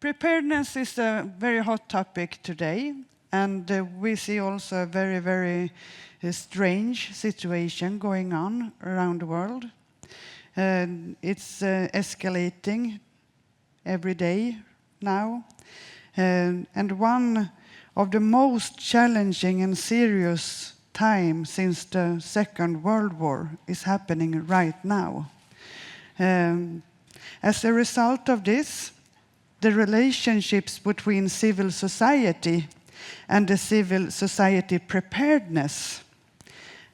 Preparedness is a very hot topic today, and we see also a very, very strange situation going on around the world. It's escalating every day now, and one of the most challenging and serious times since the Second World War is happening right now. As a result of this, the relationships between civil society and the civil society preparedness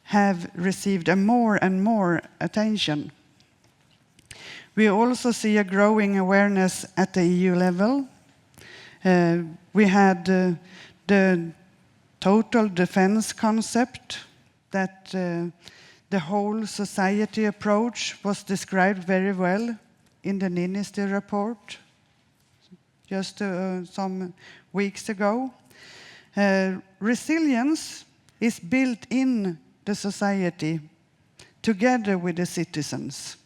have received a more and more attention. We also see a growing awareness at the EU level. We had the total defense concept that the whole society approach was described very well in the Ministry report just some weeks ago. Resilience is built in the society together with the citizens.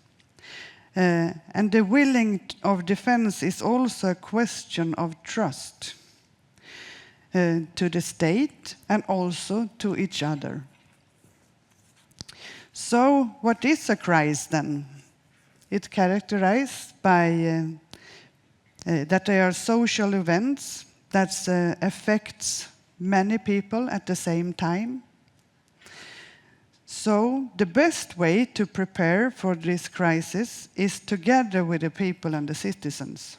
And the willing of defense is also a question of trust to the state and also to each other. So what is a crisis then? It's characterized by that they are social events that affects many people at the same time. So the best way to prepare for this crisis is together with the people and the citizens.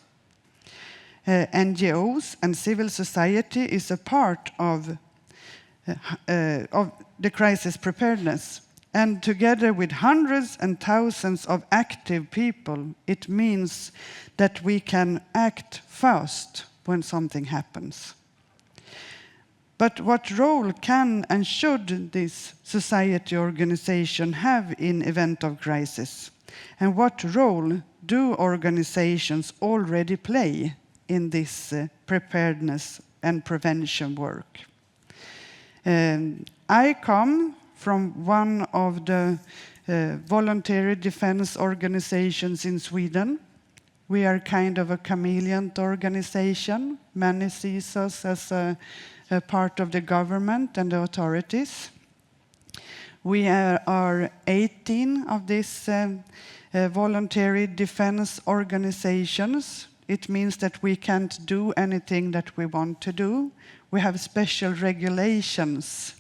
NGOs and civil society is a part of the crisis preparedness. And together with hundreds and thousands of active people, it means that we can act fast when something happens. But what role can and should this society organization have in event of crisis? And what role do organizations already play in this preparedness and prevention work? I come from one of the voluntary defense organizations in Sweden. We are kind of a chameleon organization. Many see us as a part of the government and the authorities. We are 18 of these voluntary defense organizations. It means that we can't do anything that we want to do. We have special regulations.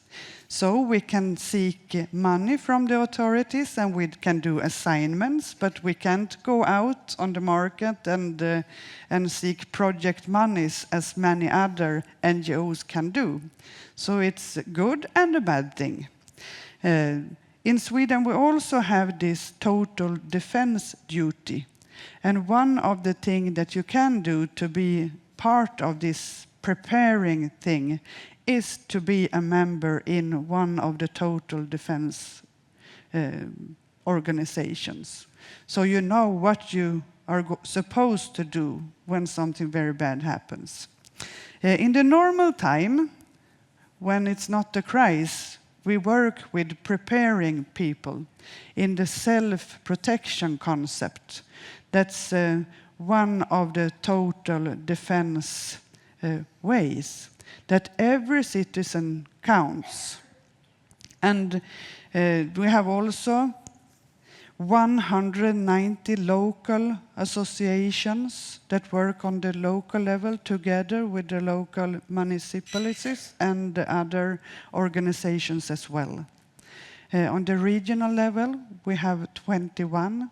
So we can seek money from the authorities and we can do assignments, but we can't go out on the market and seek project monies as many other NGOs can do. So it's a good and a bad thing. In Sweden, we also have this total defense duty. And one of the things that you can do to be part of this preparing thing is to be a member in one of the total defense organizations. So you know what you are supposed to do when something very bad happens. In the normal time, when it's not a crisis, we work with preparing people in the self-protection concept. That's one of the total defense ways, that every citizen counts. And we have also 190 local associations that work on the local level together with the local municipalities and the other organizations as well. On the regional level, we have 21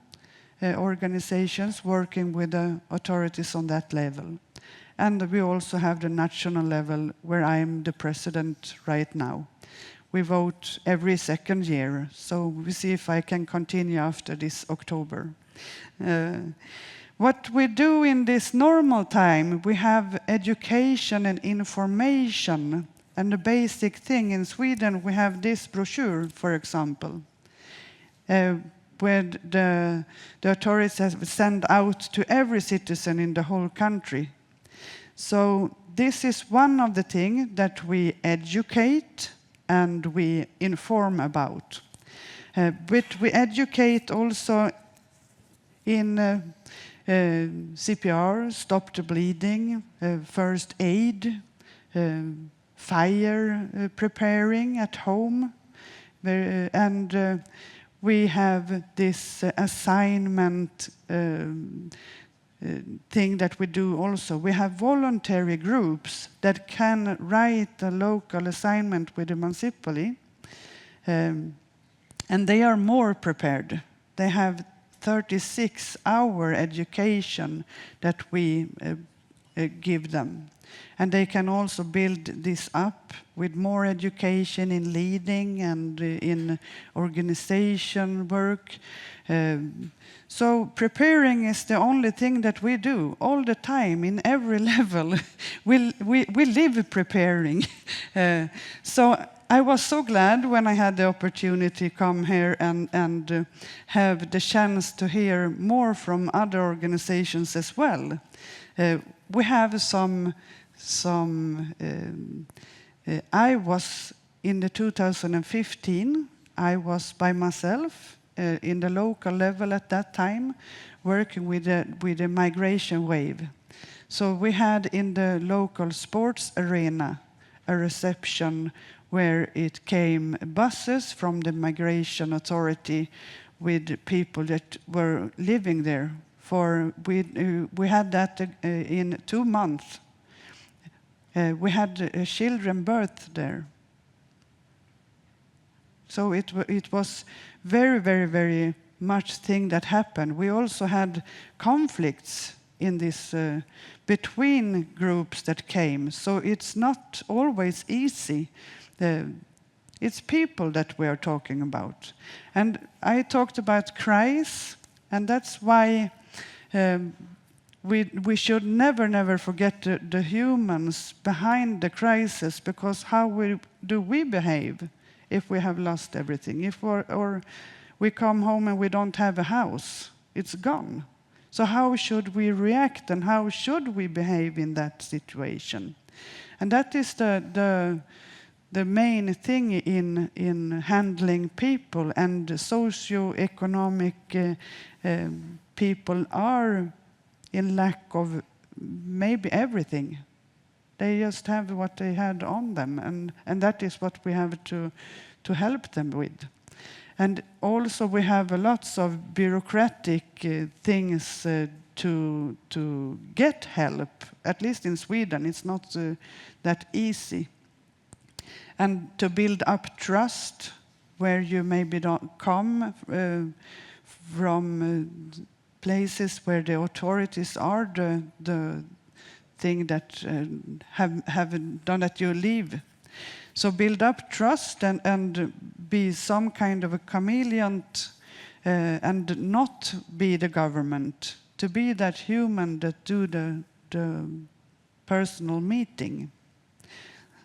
organizations working with the authorities on that level. And we also have the national level where I am the president right now. We vote every second year, so we see if I can continue after this October. What we do in this normal time, we have education and information. And the basic thing in Sweden, we have this brochure, for example, where the authorities have sent out to every citizen in the whole country. So this is one of the things that we educate and we inform about. But we educate also in CPR, stop the bleeding, first aid, fire preparing at home. And we have this assignment thing that we do also. We have voluntary groups that can write a local assignment with the municipality, and they are more prepared. They have 36-hour education that we give them. And they can also build this up with more education in leading and in organization work. So preparing is the only thing that we do all the time in every level. we live preparing. So I was so glad when I had the opportunity to come here and have the chance to hear more from other organizations as well. We have some I was in the 2015, I was by myself in the local level at that time, working with a migration wave. So we had in the local sports arena a reception where it came buses from the migration authority with people that were living there. We had that in 2 months. We had children birth there. So it was very, very, very much thing that happened. We also had conflicts in this between groups that came. So it's not always easy. It's people that we are talking about. And I talked about cries, and that's why we should never forget the humans behind the crisis, because how do we behave if we have lost everything? Or we come home and we don't have a house, it's gone. So how should we react and how should we behave in that situation? And that is the main thing in handling people, and socio-economic people are in lack of maybe everything. They just have what they had on them, and that is what we have to help them with. And also we have lots of bureaucratic things to get help. At least in Sweden, it's not that easy. And to build up trust, where you maybe don't come from places where the authorities are the thing that have done that you leave. So build up trust and be some kind of a chameleon and not be the government, to be that human that do the personal meeting.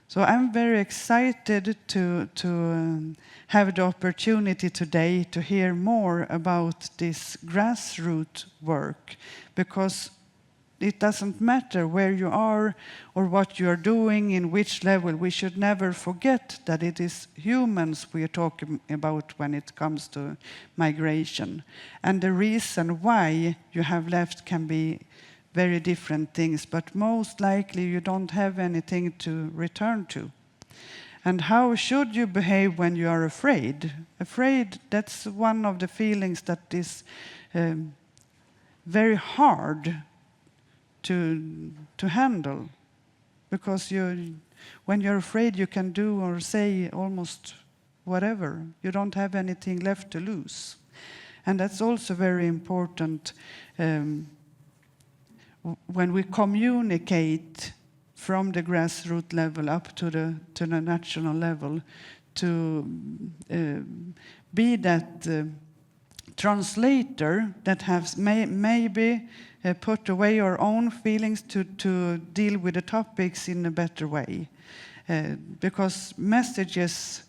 So I'm very excited to have the opportunity today to hear more about this grassroots work, because it doesn't matter where you are or what you are doing, in which level. We should never forget that it is humans we are talking about when it comes to migration. And the reason why you have left can be very different things, but most likely you don't have anything to return to. And how should you behave when you are afraid? Afraid, that's one of the feelings that is very hard to handle, because when you're afraid you can do or say almost whatever. You don't have anything left to lose. And that's also very important when we communicate from the grassroots level up to the national level, to be that translator that has maybe put away our own feelings to deal with the topics in a better way. Because messages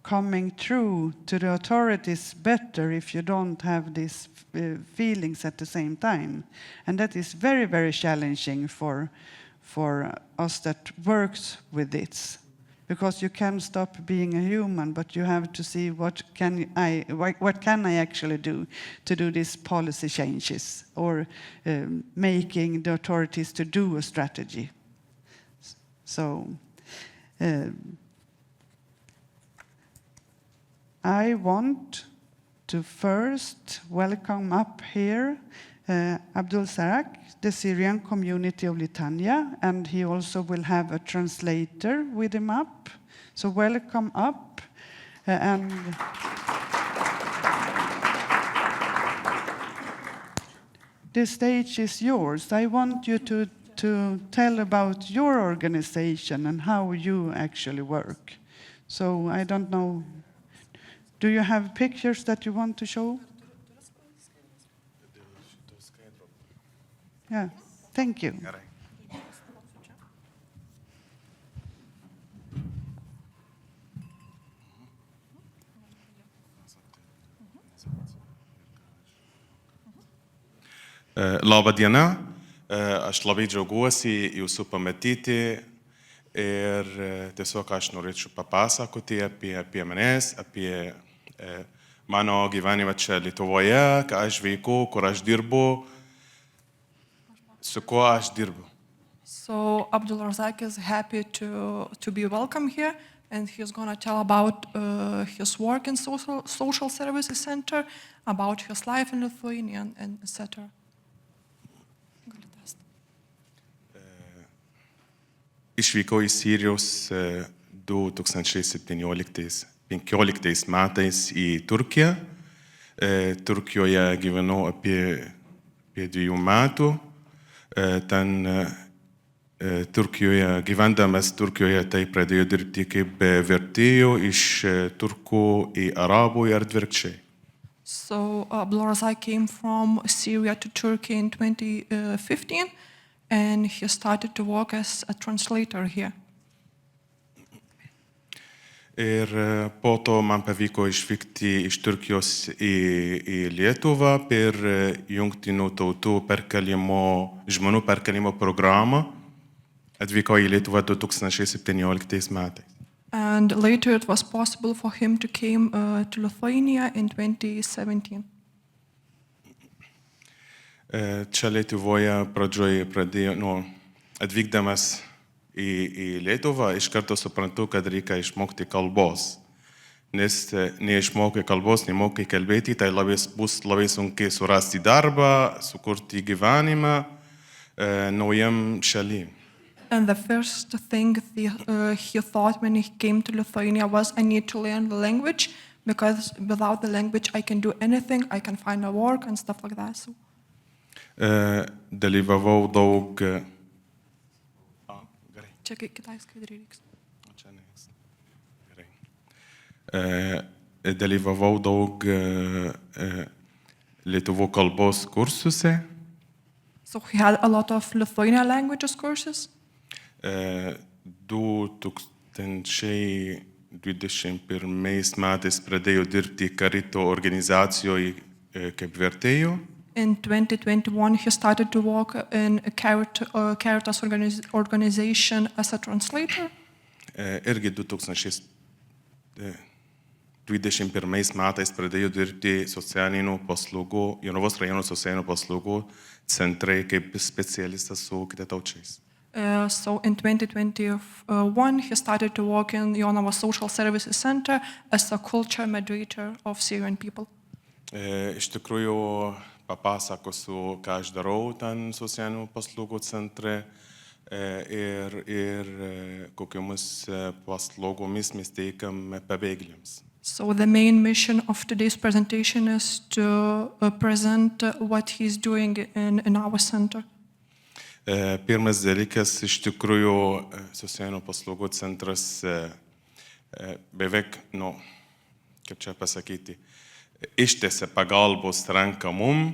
coming through to the authorities better if you don't have these feelings at the same time. And that is very, very challenging for us that works with this. because you can stop being a human, but you have to see what can I actually do to do these policy changes or making the authorities to do a strategy. So I want to first welcome up here Abdulrazzak, the Syrian community of Lithuania, and he also will have a translator with him up. So welcome up. And the stage is yours. I want you to tell about your organization and how you actually work. So I don't know, do you have pictures that you want to show? Yeah, thank you. Labą dieną, aš labai džiaugiuosi jūsų pamatyti ir tiesiog aš norėčiau papasakoti apie manęs, apie mano gyvenimą čia Lietuvoje, ką aš veiku, kur aš dirbu, su kuo aš dirbu. So Abdulrazzak is happy to be welcome here, and he's going to tell about his work in social services center, about his life in Lithuania, and etc. Išvykau į Sirijos 2015 metais į Turkiją. Turkijoje gyvenau apie 2 metų. Ten Turkijoje, gyvendamas Turkijoje, tai pradėjau dirbti kaip vertėjo iš turkų į arabų ir atvirkščiai. So Abdulrazzak came from Syria to Turkey in 2015, and he started to work as a translator here. Ir po to man pavyko išvykti iš Turkijos į Lietuvą per Jungtinių tautų žmonių perkelimo programą. Atvykau į Lietuvą 2017 metais. And later it was possible for him to came to Lithuania in 2017. Čia Lietuvoje pradėjau, atvykdamas į Lietuvą, iš karto suprantu, kad reikia išmokti kalbos. Nes neišmokai kalbos, nemokai kalbėti, tai bus labai sunkiai surasti darbą, sukurti gyvenimą naujam šaly. And the first thing he thought when he came to Lithuania was, I need to learn the language, because without the language I can do anything, I can find a work and stuff like that. So. Dalyvavau daug... Čia kitai skaidriai reiks. Dalyvavau daug lietuvų kalbos kursuose. So he had a lot of Lithuanian languages courses. 2021 metais pradėjau dirbti karito organizacijoje kaip vertėjų. In 2021, he started to work in a Caritas organization as a translator. Irgi 2021 metais pradėjau dirbti socialinių paslaugų, Jonavos rajono socialinių paslaugų centrai kaip specialistas su kitataučiais. So in 2021, he started to work in Jonavos Social Services Center as a culture mediator of Syrian people. Iš tikrųjų, papasakosiu, ką aš darau ten socialinių paslaugų centre ir kokiomis paslaugomis mes teikiame pabėgėliams. So the main mission of today's presentation is to present what he's doing in our center. Pirmas dalykas, iš tikrųjų, socialinių paslaugų centras beveik, kaip čia pasakyti, ištėsi pagalbos ranką mum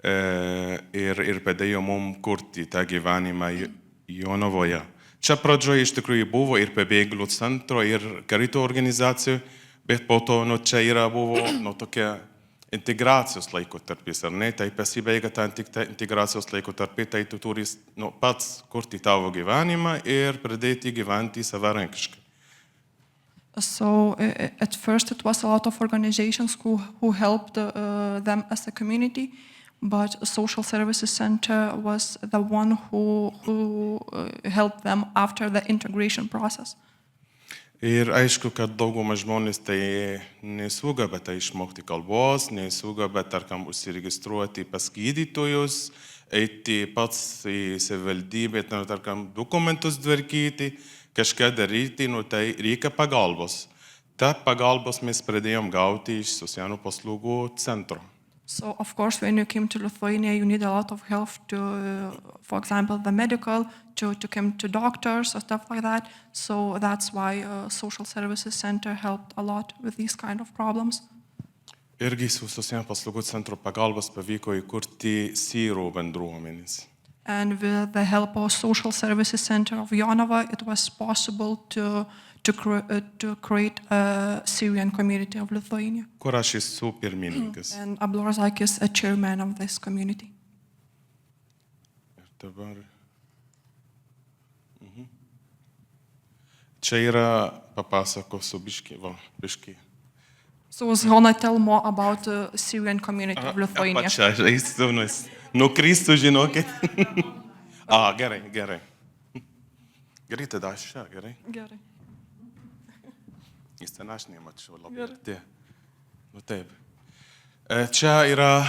ir padėjo mum kurti tą gyvenimą Jonavoje. Čia pradžioje iš tikrųjų buvo ir pabėgėlių centro, ir karito organizacijų, bet po to čia buvo tokia integracijos laikotarpis, ar ne? Tai pasibaigia tą integracijos laikotarpį, tai tu turi pats kurti tavo gyvenimą ir pradėti gyventi savarankiškai. So at first it was a lot of organizations who helped them as a community, but a social services center was the one who helped them after the integration process. Ir aišku, kad dauguma žmonės tai nesugeba tai išmokti kalbos, nesugeba, tarkam, užsiregistruoti pas gydytojus, eiti pats į savivaldybę, tarkam, dokumentus tvarkyti, kažką daryti, tai reikia pagalbos. Ta pagalbos mes pradėjom gauti iš socialinių paslaugų centro. So, of course, when you came to Lithuania, you need a lot of help to, for example, the medical, to come to doctors or stuff like that. So that's why Social Services Center helped a lot with these kind of problems. Irgi su socialinių paslaugų centro pagalbos pavyko įkurti syrų bendruomenės. And with the help of Social Services Center of Jonava, it was possible to create a Syrian community of Lithuania. Kur aš esu pirmininkas. And Abdulrazzak is a chairman of this community. Ir dabar. Čia yra papasakosiu biškį. So I was gonna tell more about the Syrian community of Lithuania. Apačia, eisiu, nes nukristų, žinokit. Gerai. Gerai, tada aš čia, gerai. Gerai. Jis ten aš nemačiau labai arti. Nu taip. Čia yra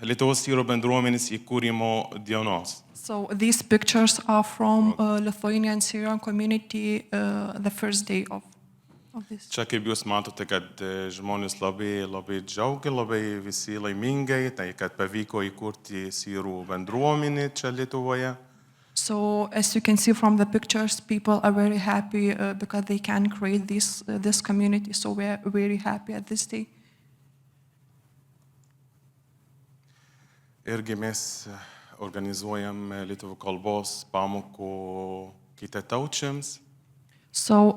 Lietuvos syrų bendruomenės įkūrimo dienos. So these pictures are from Lithuanian Syrian community, the first day of this. Čia kaip jūs matote, kad žmonės labai džiaugia, labai visi laimingai, tai kad pavyko įkurti syrų bendruomenę čia Lietuvoje. So as you can see from the pictures, people are very happy because they can create this community. So we're very happy at this day. Irgi mes organizuojam lietuvių kalbos pamokų kitataučiams. So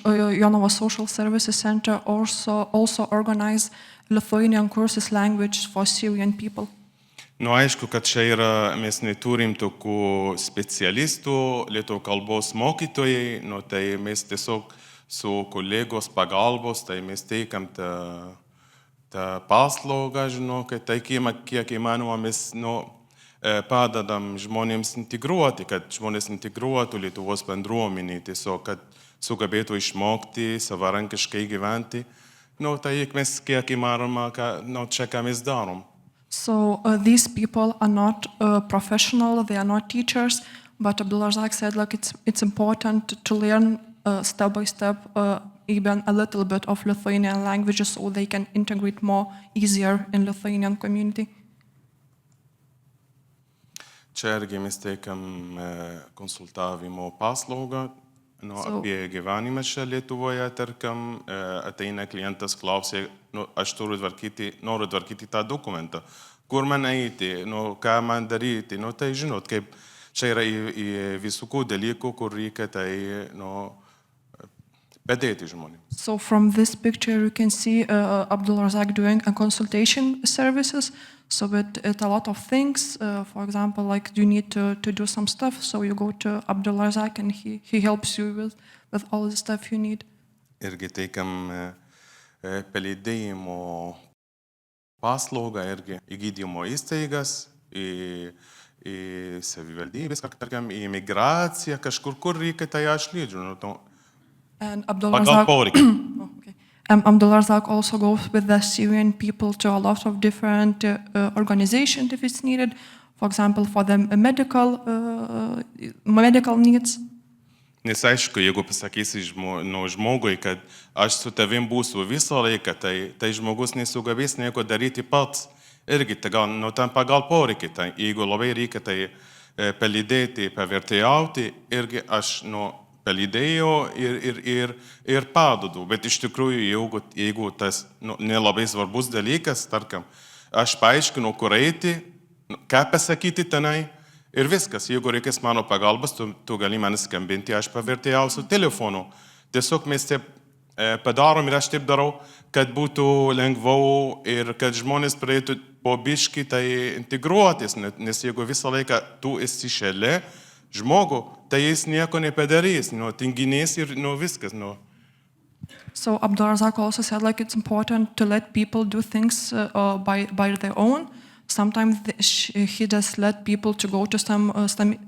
Jonava Social Services Center also organize Lithuanian courses language for Syrian people. Nu, aišku, kad čia yra, mes neturim tokių specialistų, lietuvių kalbos mokytojai, nu, tai mes tiesiog su kolegos pagalbos, tai mes teikam tą paslaugą, žinokit, tai kiek įmanoma mes padedam žmonėms integruoti, kad žmonės integruotų Lietuvos bendruomenį, tiesiog, kad sugebėtų išmokti, savarankiškai gyventi. Nu, tai mes kiek įmanoma, čia ką mes darom. So these people are not professional, they are not teachers, but Abdulrazzak said like it's important to learn step by step even a little bit of Lithuanian languages so they can integrate more easier in Lithuanian community. Čia irgi mes teikam konsultavimo paslaugą apie gyvenimą čia Lietuvoje, tarkam, ateina klientas, klausia, aš noriu tvarkyti tą dokumentą, kur man eiti, ką man daryti, tai žinot, kaip čia yra visokių dalykų, kur reikia tai padėti žmonėms. So from this picture you can see Abdulrazzak doing a consultation services. So it's a lot of things, for example, like you need to do some stuff, so you go to Abdulrazzak and he helps you with all the stuff you need. Irgi teikam palydėjimo paslaugą irgi į gydymo įstaigas, į savivaldybės, tarkim, į migraciją, kažkur, kur reikia, tai aš lydžiu. Pagal poreikį. Abdulrazzak also goes with the Syrian people to a lot of different organizations if it's needed. For example, for the medical needs. Nes aišku, jeigu pasakysi žmogui, kad aš su tavim būsiu visą laiką, tai žmogus nesugabės nieko daryti pats. Irgi, tam pagal poreikį, jeigu labai reikia, tai palydėti, pavertėjauti, irgi aš palydėjau ir padodu. Bet iš tikrųjų, jeigu tas nelabai svarbus dalykas, tarkim, aš paaiškinu, kur eiti, ką pasakyti tenai ir viskas. Jeigu reikės mano pagalbas, tu gali man skambinti, aš pavertėjausiu telefonu. Tiesiog mes taip padarom ir aš taip darau, kad būtų lengviau ir kad žmonės pradėtų po biškį tai integruotis, nes jeigu visą laiką tu esi šalia žmogų, tai jis nieko nepadarys, tinginės ir viskas. So Abdulrazzak also said like it's important to let people do things by their own. Sometimes he just let people to go to some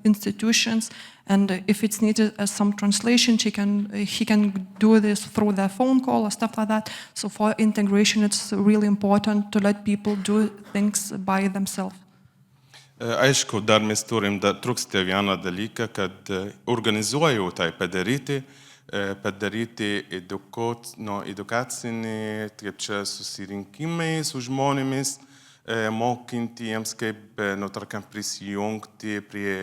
institutions, and if it's needed as some translation, he can do this through their phone call or stuff like that. So for integration, it's really important to let people do things by themselves. Aišku, dar mes turim trūksta vieną dalyką, kad organizuoju tai padaryti edukacinį, kaip čia susirinkimai su žmonėmis, mokinti jiems kaip, tarkam, prisijungti prie,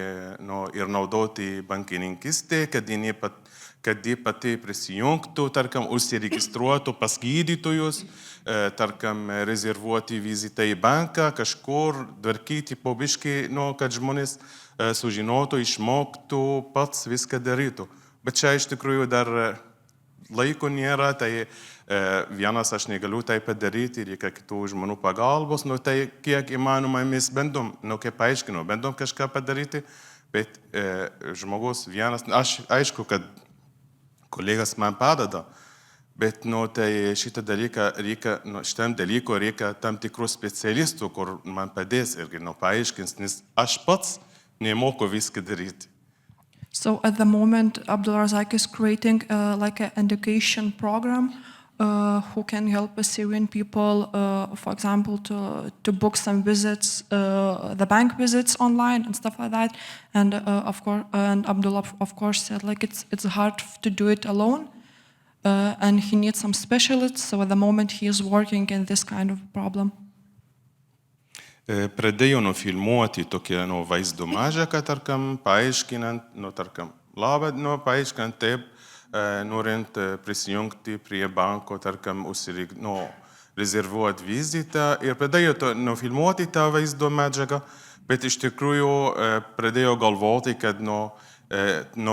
ir naudoti bankininkystę, kad jie pati prisijungtų, tarkam, užsiregistruotų pas gydytojus, tarkam, rezervuoti vizitą į banką, kažkur tvarkyti po biškį, kad žmonės sužinotų, išmoktų, pats viską darytų. Bet čia iš tikrųjų dar laiko nėra, tai vienas aš negaliu tai padaryti, reikia kitų žmonių pagalbos, tai kiek įmanoma mes bandom, kaip paaiškinau, bandom kažką padaryti, bet žmogus vienas, aš aišku, kad kolegas man padeda, bet tai šitą dalyką reikia, šitam dalyko reikia tam tikrų specialistų, kur man padės irgi paaiškins, nes aš pats nemoku viską daryti. So at the moment, Abdulrazzak is creating like an education program who can help Syrian people, for example, to book some visits, the bank visits online and stuff like that. And of course, and Abdullah of course said like it's hard to do it alone, and he needs some specialists. So at the moment, he is working in this kind of problem. Pradėjau nufilmuoti tokią vaizdo medžiagą, tarkam, paaiškinant, tarkam, paaiškinant taip, norint prisijungti prie banko, tarkam, rezervuoti vizitą ir pradėjau nufilmuoti tą vaizdo medžiagą, bet iš tikrųjų pradėjau galvoti, kad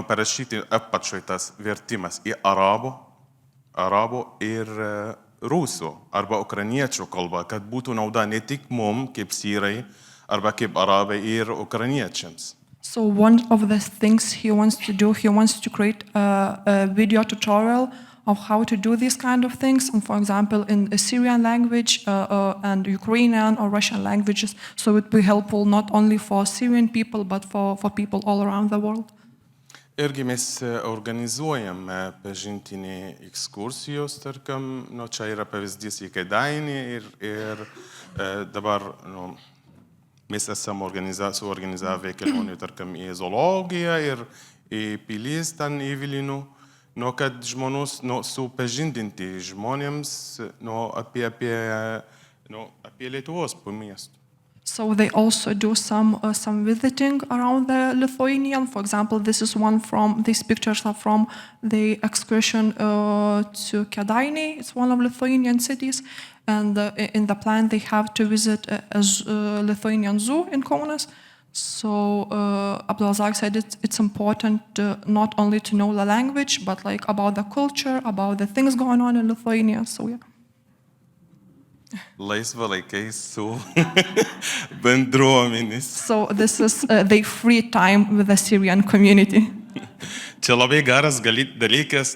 parašyti apačioj tas vertimas į arabų ir rusų arba ukrainiečių kalbą, kad būtų nauda ne tik mums, kaip syrai, arba kaip arabai ir ukrainiečiams. So one of the things he wants to do, he wants to create a video tutorial of how to do these kind of things, and for example, in a Syrian language and Ukrainian or Russian languages, so it will be helpful not only for Syrian people, but for people all around the world. Irgi mes organizuojam pažintinį ekskursijos, tarkam, čia yra pavyzdys į Kėdainį ir dabar mes esam suorganizavę kelionę, tarkam, į zoologiją ir į pilis ten į Vilinų, kad žmonės supažindinti žmonėms apie Lietuvos miestų. So they also do some visiting around the Lithuanian. For example, these pictures are from the excursion to Kėdainiai. It's one of Lithuanian cities, and in the plan they have to visit a Lithuanian zoo in Kaunas. So Abdulrazzak said it's important not only to know the language, but like about the culture, about the things going on in Lithuania. So yeah. Laisva laikais su bendruomenės. So this is the free time with the Syrian community. Čia labai geras dalykas,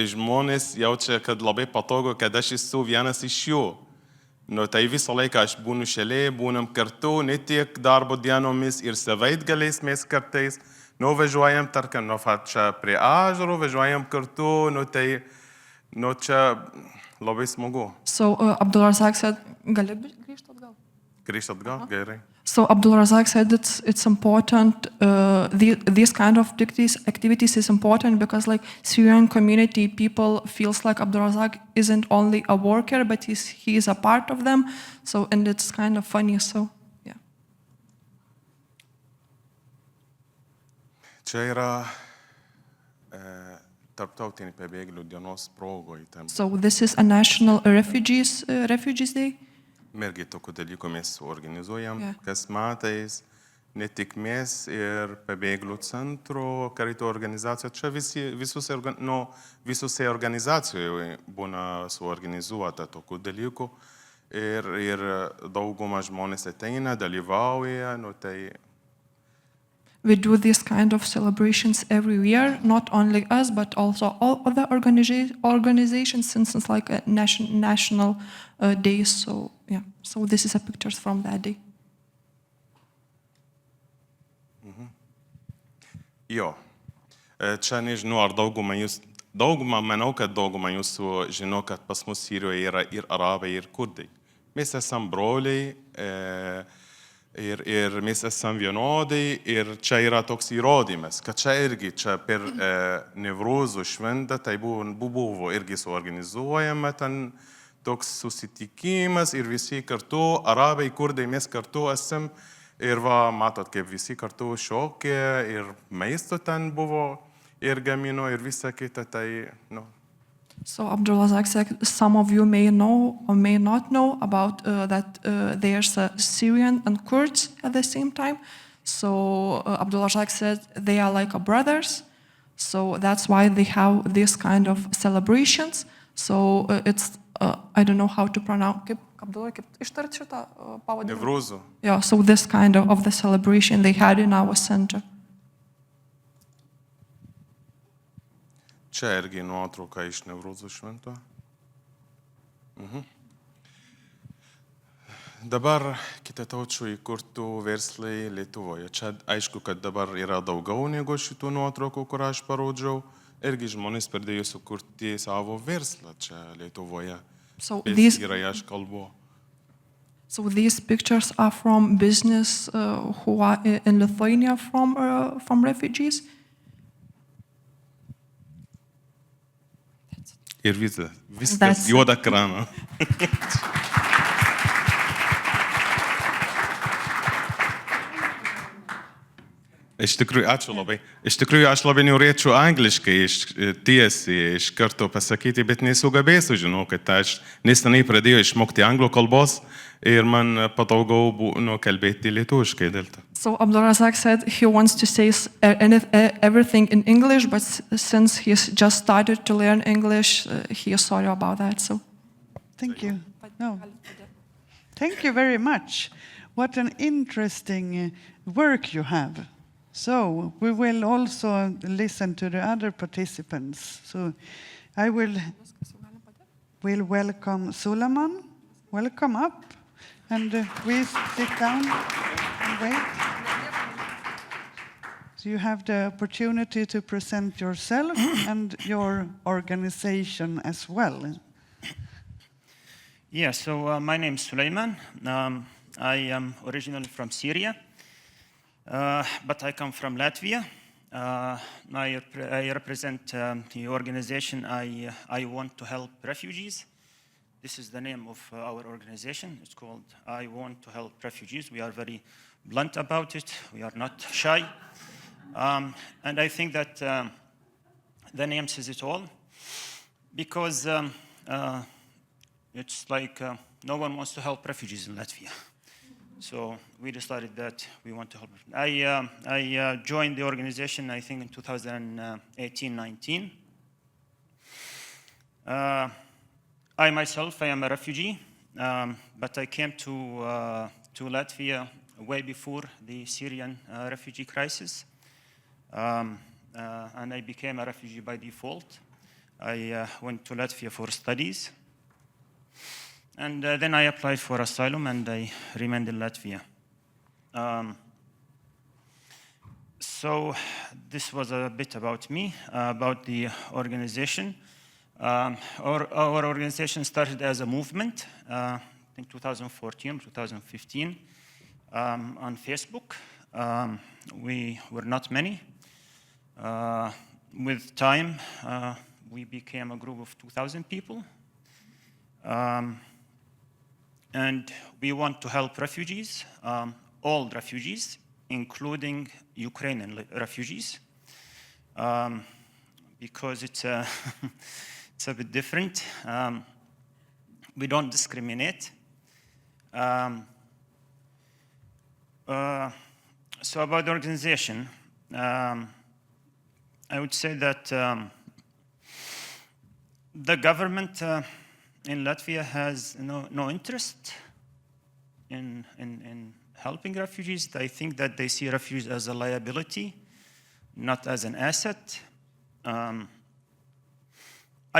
žmonės jaučia, kad labai patogu, kad aš esu vienas iš jų. Tai visą laiką aš būnu šalia, būnam kartu, ne tiek darbo dienomis ir savaitgaliais mes kartais, važiuojam, tarkim, čia prie ežero, važiuojam kartu, tai čia labai smagu. So Abdulrazzak said, Grįžt atgal, gerai. So Abdulrazzak said it's important, these kind of activities is important because like Syrian community people feels like Abdulrazzak isn't only a worker, but he is a part of them. So, and it's kind of funny, so yeah. Čia yra Tarptautinį pabėgėlių dienos progoj. So this is a national refugees day. Mergi tokių dalykų mes organizuojam, kas metais, ne tik mes ir pabėgėlių centro, karito organizacija, čia visose organizacijoje būna suorganizuota tokių dalykų ir dauguma žmonės ateina, dalyvauja, tai we do these kind of celebrations every year, not only us, but also all other organizations, since it's like a national day. So yeah, so this is a pictures from that day. Jo, čia nežinau, ar manau, kad dauguma jūsų žino, kad pas mus Sirijoje yra ir arabai, ir kurdai. Mes esam broliai, ir mes esam vienodai, ir čia yra toks įrodymas, kad čia irgi čia per Nevruzų šventę, tai buvo irgi suorganizuojama ten toks susitikimas, ir visi kartu, arabai, kurdai, mes kartu esam. Ir va, matot, kaip visi kartu šokė, ir maisto ten buvo, ir gamino, ir visa kita, tai, no. So Abdulrazzak said, some of you may know or may not know about that there's a Syrian and Kurds at the same time. So Abdulrazzak said they are like brothers. So that's why they have this kind of celebrations. So it's, I don't know how to pronounce. Nevruzų. Yeah, so this kind of the celebration they had in our center. Čia irgi nuotrauka iš Nevruzų švento. Dabar kitataučių įkurtų verslai Lietuvoje. Čia aišku, kad dabar yra daugiau negu šitų nuotraukų, kur aš parodžiau. Irgi žmonės pradėjo sukurti savo verslą čia Lietuvoje. So these pictures are from business who are in Lithuania from refugees. Ir viskas juoda krana. Iš tikrųjų, ačiū labai. Iš tikrųjų, aš labai norėčiau angliškai tiesiai iš karto pasakyti, bet nesugebėsiu, žinau, kad aš nesenai pradėjau išmokti anglų kalbos ir man patogiau kalbėti lietuviškai dėl to. So Abdulrazzak said he wants to say everything in English, but since he's just started to learn English, he is sorry about that. So thank you. No. Thank you very much. What an interesting work you have. So we will also listen to the other participants. So I will welcome Sulaeman. Welcome up, and we sit down and wait. So you have the opportunity to present yourself and your organization as well. Yeah, so my name is Sulaeman. I am originally from Syria. But I come from Latvia. I represent the organization I Want to Help Refugees. This is the name of our organization. It's called I Want to Help Refugees. We are very blunt about it. We are not shy. And I think that the name says it all, because it's like no one wants to help refugees in Latvia. So we decided that we want to help. I joined the organization, I think, in 2018-19. I myself, I am a refugee, but I came to Latvia way before the Syrian refugee crisis, and I became a refugee by default. I went to Latvia for studies. And then I applied for asylum, and I remained in Latvia. So this was a bit about me, about the organization. Our organization started as a movement, I think 2014, 2015, on Facebook. We were not many. With time, we became a group of 2,000 people. And we want to help refugees, all refugees, including Ukrainian refugees, because it's a bit different. We don't discriminate. So about the organization, I would say that the government in Latvia has no interest in helping refugees. I think that they see refugees as a liability, not as an asset. I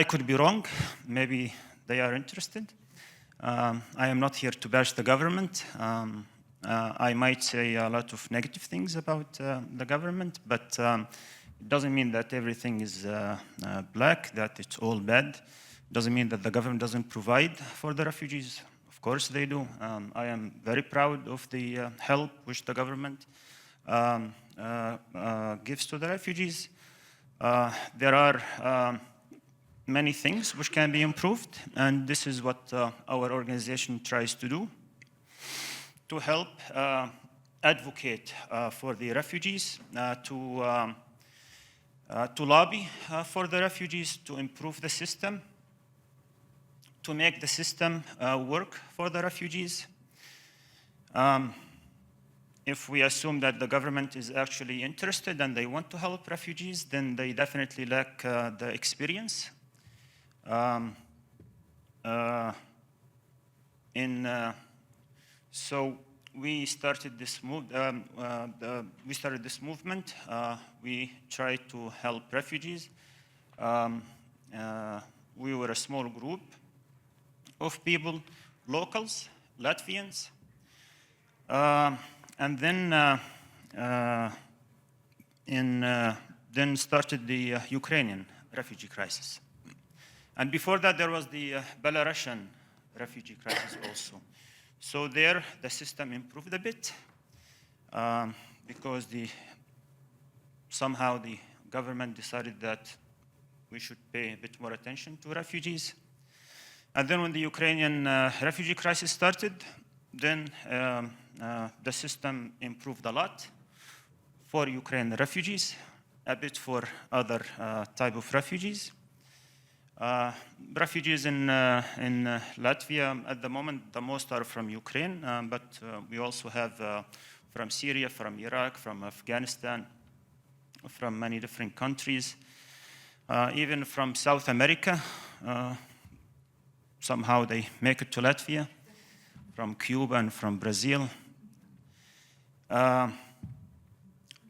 could be wrong. Maybe they are interested. I am not here to bash the government. I might say a lot of negative things about the government, but it doesn't mean that everything is black, that it's all bad. It doesn't mean that the government doesn't provide for the refugees. Of course they do. I am very proud of the help which the government gives to the refugees. There are many things which can be improved, and this is what our organization tries to do, to help advocate for the refugees, to lobby for the refugees, to improve the system, to make the system work for the refugees. If we assume that the government is actually interested and they want to help refugees, then they definitely lack the experience. So we started this movement. We tried to help refugees. We were a small group of people, locals, Latvians, and then started the Ukrainian refugee crisis. And before that, there was the Belarusian refugee crisis also. So there, the system improved a bit because somehow the government decided that we should pay a bit more attention to refugees. And then when the Ukrainian refugee crisis started, then the system improved a lot for Ukrainian refugees, a bit for other type of refugees. Refugees in Latvia, at the moment, the most are from Ukraine, but we also have from Syria, from Iraq, from Afghanistan, from many different countries, even from South America. Somehow they make it to Latvia, from Cuba and from Brazil.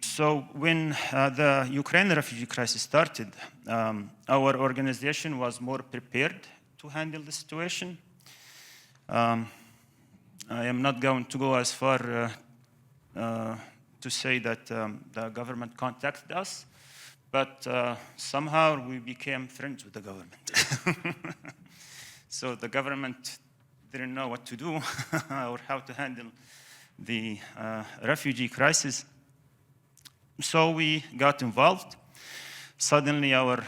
So when the Ukraine refugee crisis started, our organization was more prepared to handle the situation. I am not going to go as far to say that the government contacted us, but somehow we became friends with the government. So the government didn't know what to do or how to handle the refugee crisis. So we got involved. Suddenly our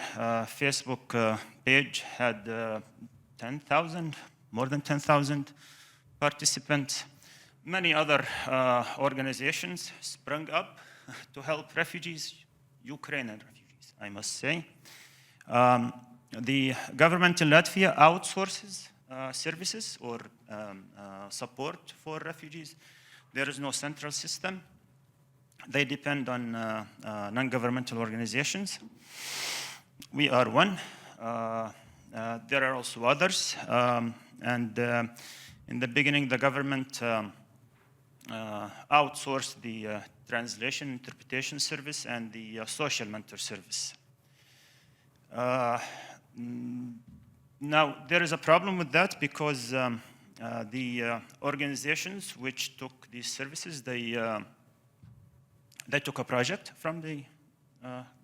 Facebook page had 10,000, more than 10,000 participants. Many other organizations sprung up to help refugees, Ukrainian refugees, I must say. The government in Latvia outsources services or support for refugees. There is no central system. They depend on non-governmental organizations. We are one. There are also others. And in the beginning, the government outsourced the translation interpretation service and the social mentor service. Now, there is a problem with that because the organizations which took these services, they took a project from the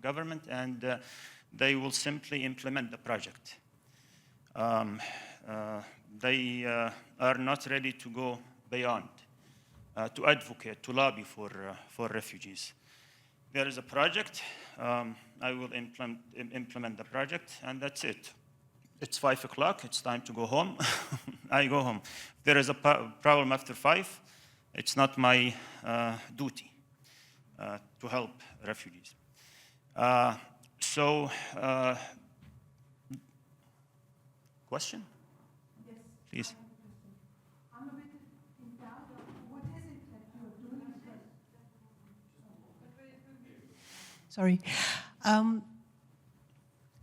government and they will simply implement the project. They are not ready to go beyond, to advocate, to lobby for refugees. There is a project, I will implement the project, and that's it. It's 5 o'clock, it's time to go home. I go home. If there is a problem after 5, it's not my duty to help refugees. Question? Yes. Please. I'm a bit in doubt of what is it that you're doing. Sorry.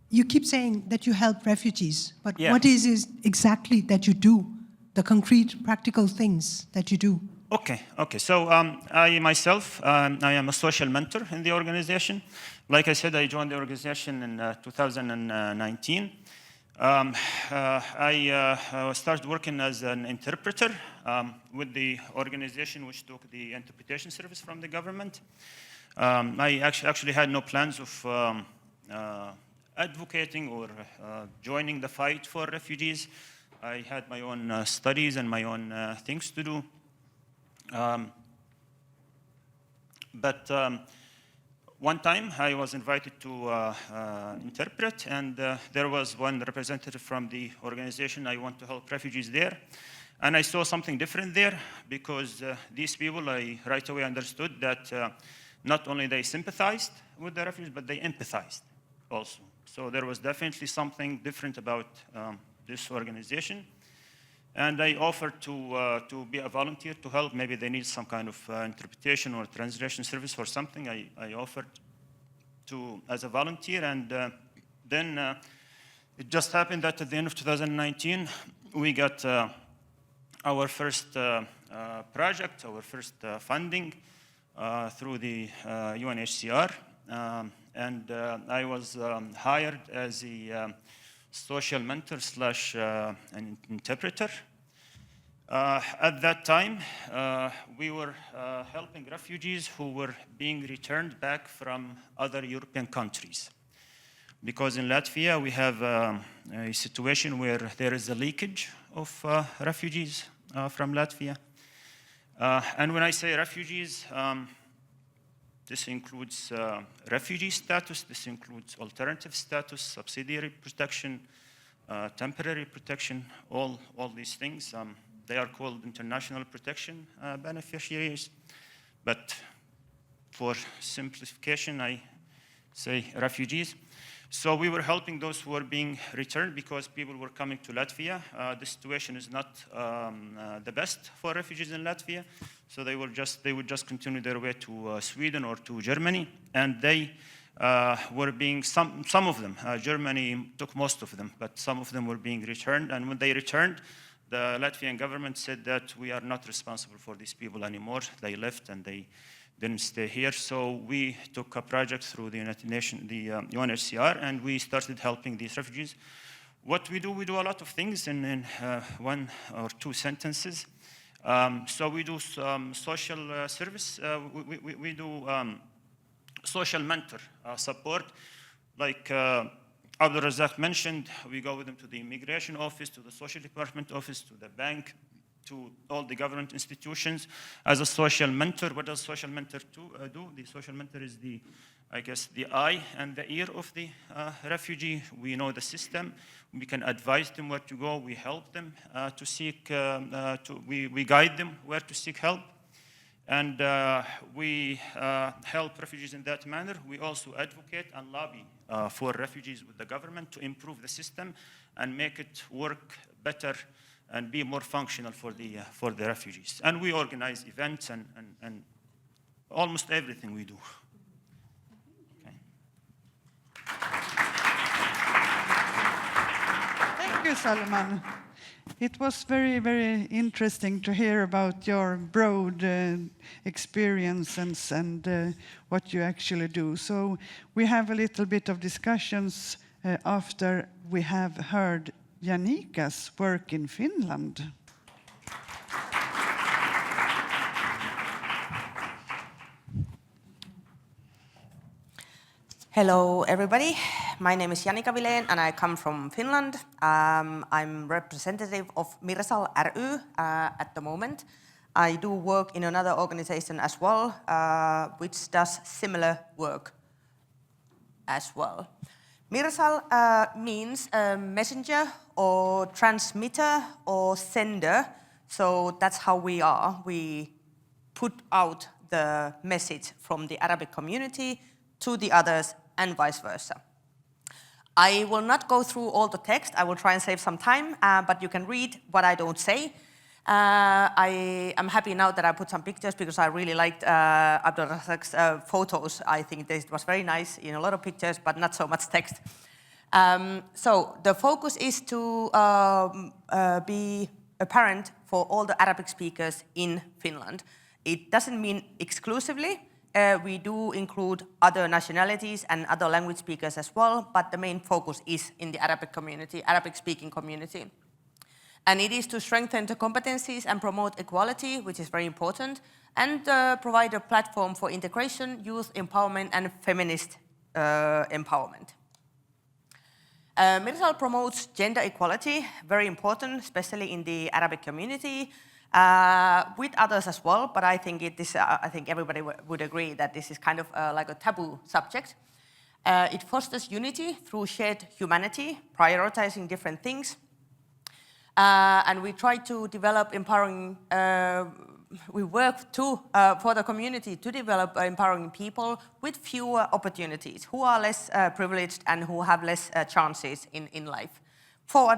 You keep saying that you help refugees, but Yeah. what is exactly that you do? The concrete, practical things that you do? Okay. So I myself, I am a social mentor in the organization. Like I said, I joined the organization in 2019. I started working as an interpreter with the organization which took the interpretation service from the government. I actually had no plans of advocating or joining the fight for refugees. I had my own studies and my own things to do. But one time I was invited to interpret, and there was one representative from the organization. I want to help refugees there. And I saw something different there, because these people, I right away understood that not only they sympathized with the refugees, but they empathized also. So there was definitely something different about this organization. And I offered to be a volunteer to help. Maybe they need some kind of interpretation or translation service or something. I offered to as a volunteer, and then it just happened that at the end of 2019, we got our first project, our first funding through the UNHCR. And I was hired as a social mentor / an interpreter. At that time, we were helping refugees who were being returned back from other European countries. Because in Latvia, we have a situation where there is a leakage of refugees from Latvia. And when I say refugees, this includes refugee status, this includes alternative status, subsidiary protection, temporary protection, all these things. They are called international protection beneficiaries, but for simplification, I say refugees. So we were helping those who were being returned because people were coming to Latvia. The situation is not the best for refugees in Latvia, so they would just continue their way to Sweden or to Germany, and they were being some of them. Germany took most of them, but some of them were being returned. And when they returned, the Latvian government said that we are not responsible for these people anymore. They left and they didn't stay here. So we took a project through the United Nations, the UNHCR, and we started helping these refugees. What we do a lot of things in one or two sentences. So we do social service. We do social mentor support. Like Abdulrazzak mentioned, we go with them to the immigration office, to the social department office, to the bank, to all the government institutions. As a social mentor, what does social mentor do? The social mentor is the eye and the ear of the refugee. We know the system. We can advise them where to go. We help them to seek, we guide them where to seek help. And we help refugees in that manner. We also advocate and lobby for refugees with the government to improve the system and make it work better and be more functional for the refugees. And we organize events and almost everything we do. Okay. Thank you, Sulaeman. It was very, very interesting to hear about your broad experiences and what you actually do. So we have a little bit of discussions after we have heard Yanika's work in Finland. Hello, everybody. My name is Yanika Wilen, and I come from Finland. I'm representative of Mirsal ry at the moment. I do work in another organization as well, which does similar work as well. Mirsal means a messenger or transmitter or sender. So that's how we are. We put out the message from the Arabic community to the others and vice versa. I will not go through all the text. I will try and save some time, but you can read what I don't say. I am happy now that I put some pictures because I really liked Abdulrazzak's photos. I think it was very nice in a lot of pictures, but not so much text. So the focus is to be apparent for all the Arabic speakers in Finland. It doesn't mean exclusively. We do include other nationalities and other language speakers as well, but the main focus is in the Arabic community, Arabic-speaking community. And it is to strengthen the competencies and promote equality, which is very important, and provide a platform for integration, youth empowerment, and feminist empowerment. Mirsal promotes gender equality, very important, especially in the Arabic community, with others as well, but I think I think everybody would agree that this is kind of like a taboo subject. It fosters unity through shared humanity, prioritizing different things. And we try to develop empowering, we work for the community to develop empowering people with fewer opportunities, who are less privileged and who have less chances in life, for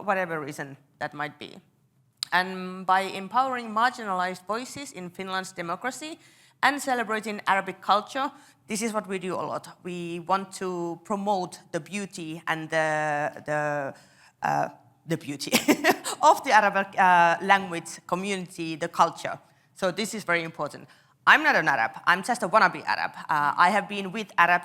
whatever reason that might be. And by empowering marginalized voices in Finland's democracy and celebrating Arabic culture, this is what we do a lot. We want to promote the beauty and the beauty of the Arabic language community, the culture. So this is very important. I'm not an Arab, I'm just a wannabe Arab. I have been with Arab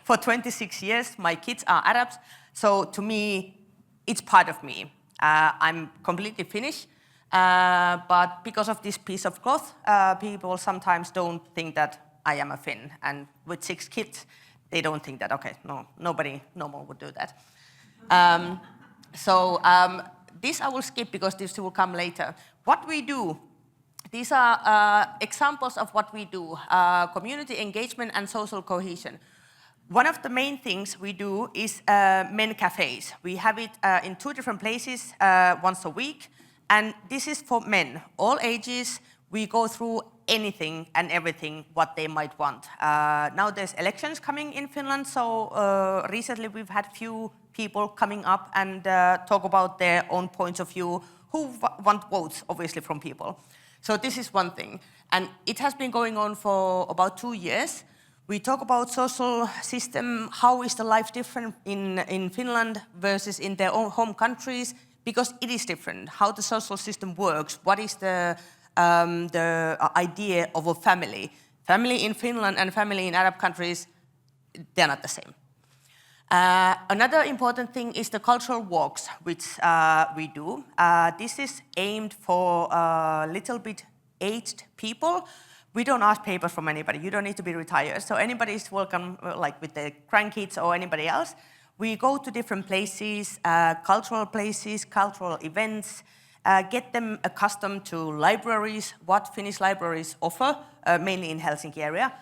for 26 years. My kids are Arabs, so to me, it's part of me. I'm completely Finnish, but because of this piece of cloth, people sometimes don't think that I am a Finn. And with 6 kids, they don't think that, okay, no, nobody normal would do that. This I will skip because this will come later. What we do, these are examples of what we do, community engagement and social cohesion. One of the main things we do is men cafes. We have it in 2 different places once a week, and this is for men, all ages. We go through anything and everything what they might want. Now there's elections coming in Finland, so recently we've had few people coming up and talk about their own points of view, who want votes, obviously, from people. So this is one thing, and it has been going on for about 2 years. We talk about social system, how is the life different in Finland versus in their own home countries, because it is different, how the social system works, what is the idea of a family. Family in Finland and family in Arab countries, they're not the same. Another important thing is the cultural walks, which we do. This is aimed for a little bit aged people. We don't ask papers from anybody. You don't need to be retired. So anybody is welcome, like with the grandkids or anybody else. We go to different places, cultural events, get them accustomed to libraries, what Finnish libraries offer, mainly in Helsinki area.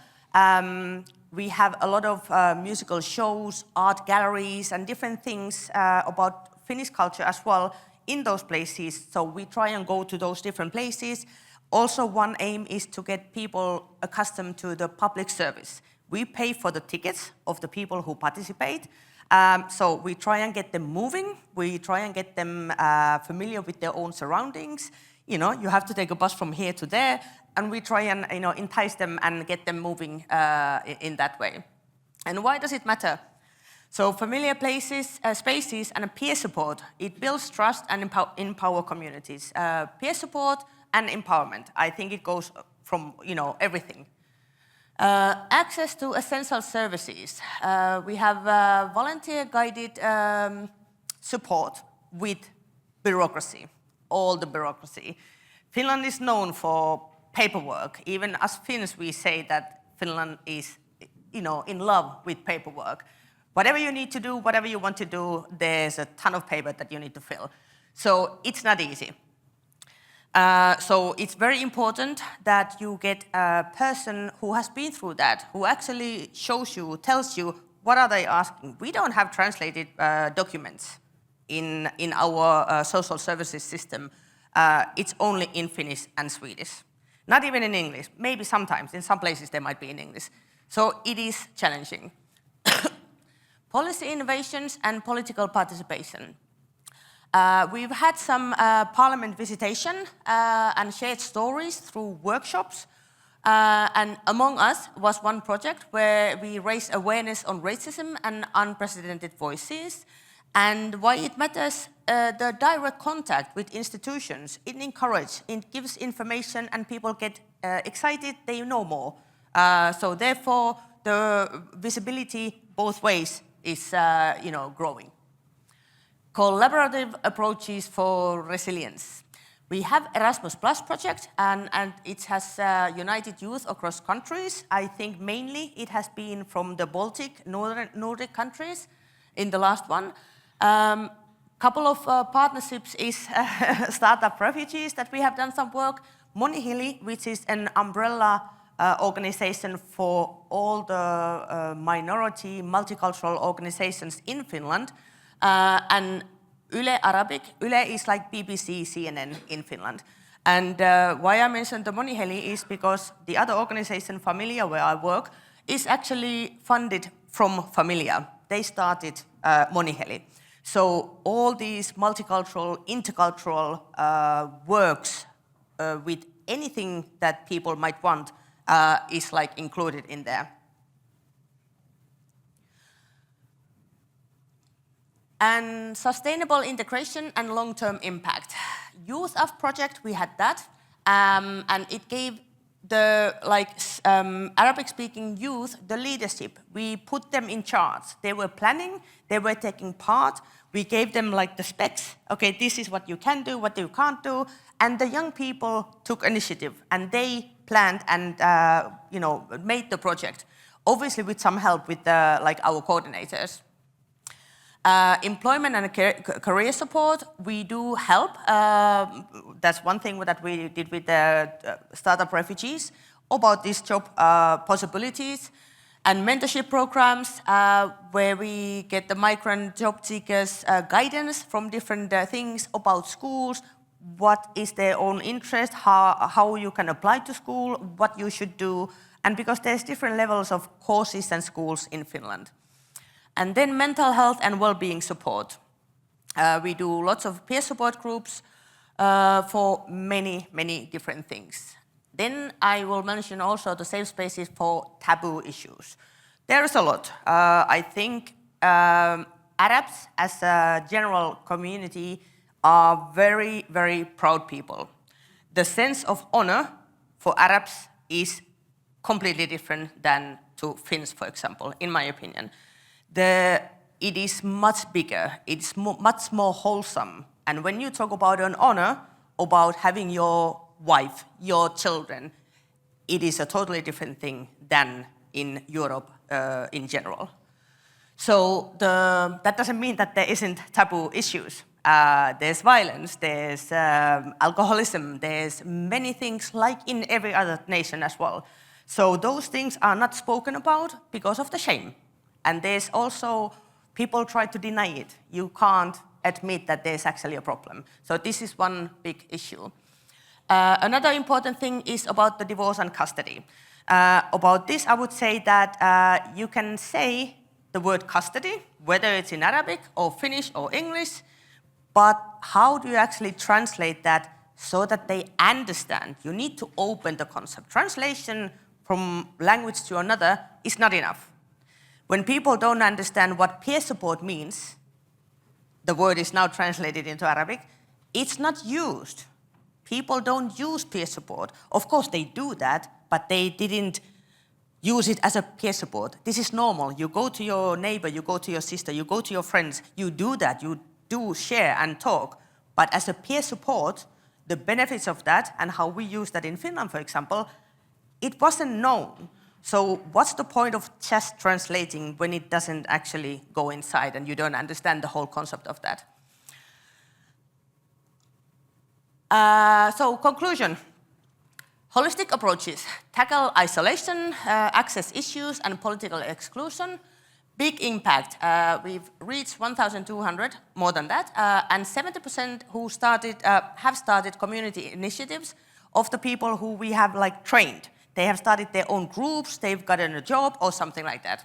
We have a lot of musical shows, art galleries, and different things about Finnish culture as well in those places. So we try and go to those different places. Also, one aim is to get people accustomed to the public service. We pay for the tickets of the people who participate. So we try and get them moving. We try and get them familiar with their own surroundings. You know, you have to take a bus from here to there, and we try and entice them and get them moving in that way. And why does it matter? So familiar places, spaces, and a peer support, it builds trust and empower communities. Peer support and empowerment, I think it goes from everything. Access to essential services. We have volunteer-guided support with bureaucracy, all the bureaucracy. Finland is known for paperwork. Even as Finns, we say that Finland is, in love with paperwork. Whatever you need to do, whatever you want to do, there's a ton of paper that you need to fill. So it's not easy. So it's very important that you get a person who has been through that, who actually shows you, tells you, what are they asking? We don't have translated documents in our social services system. It's only in Finnish and Swedish. Not even in English. Maybe sometimes, in some places they might be in English. So it is challenging. Policy innovations and political participation. We've had some parliament visitation and shared stories through workshops. And among us was one project where we raised awareness on racism and unprecedented voices. And why it matters, the direct contact with institutions, it encourages, it gives information and people get excited, they know more. So therefore, the visibility both ways is growing. Collaborative approaches for resilience. We have Erasmus Plus project, and it has united youth across countries. I think mainly it has been from the Baltic, Nordic countries in the last one. Couple of partnerships is Startup Refugees that we have done some work. Monihili, which is an umbrella organization for all the minority, multicultural organizations in Finland. And Yle Arabic. Yle is like BBC, CNN in Finland. And why I mentioned the Moniheli is because the other organization, Familia, where I work, is actually funded from Familia. They started Moniheli. So all these multicultural, intercultural works with anything that people might want is like included in there. And sustainable integration and long-term impact. Youth of project, we had that, and it gave the Arabic-speaking youth the leadership. We put them in charge. They were planning, they were taking part. We gave them like the specs. Okay, this is what you can do, what you can't do, and the young people took initiative and they planned and made the project. Obviously, with some help with our coordinators. Employment and career support, we do help. That's one thing that we did with the Startup Refugees about these job possibilities. And mentorship programs where we get the migrant job seekers guidance from different things about schools, what is their own interest, how you can apply to school, what you should do. And because there's different levels of courses and schools in Finland. And then mental health and well-being support. We do lots of peer support groups for many, many different things. Then I will mention also the safe spaces for taboo issues. There's a lot. I think Arabs as a general community are very, very proud people. The sense of honor for Arabs is completely different than to Finns, for example, in my opinion. It is much bigger, it's much more wholesome. And when you talk about an honor, about having your wife, your children, it is a totally different thing than in Europe in general. So that doesn't mean that there isn't taboo issues. There's violence, there's alcoholism, there's many things like in every other nation as well. So those things are not spoken about because of the shame. And there's also, people try to deny it. You can't admit that there's actually a problem. So this is one big issue. Another important thing is about the divorce and custody. About this, I would say that you can say the word custody, whether it's in Arabic or Finnish or English, but how do you actually translate that so that they understand? You need to open the concept. Translation from language to another is not enough. When people don't understand what peer support means, the word is now translated into Arabic, it's not used. People don't use peer support. Of course they do that, but they didn't use it as a peer support. This is normal. You go to your neighbor, you go to your sister, you go to your friends, you do that, you do share and talk. But as a peer support, the benefits of that and how we use that in Finland, for example, it wasn't known. So what's the point of just translating when it doesn't actually go inside and you don't understand the whole concept of that? So conclusion. Holistic approaches tackle isolation, access issues, and political exclusion. Big impact. We've reached 1,200, more than that, and 70% who have started community initiatives of the people who we have trained. They have started their own groups, they've gotten a job or something like that.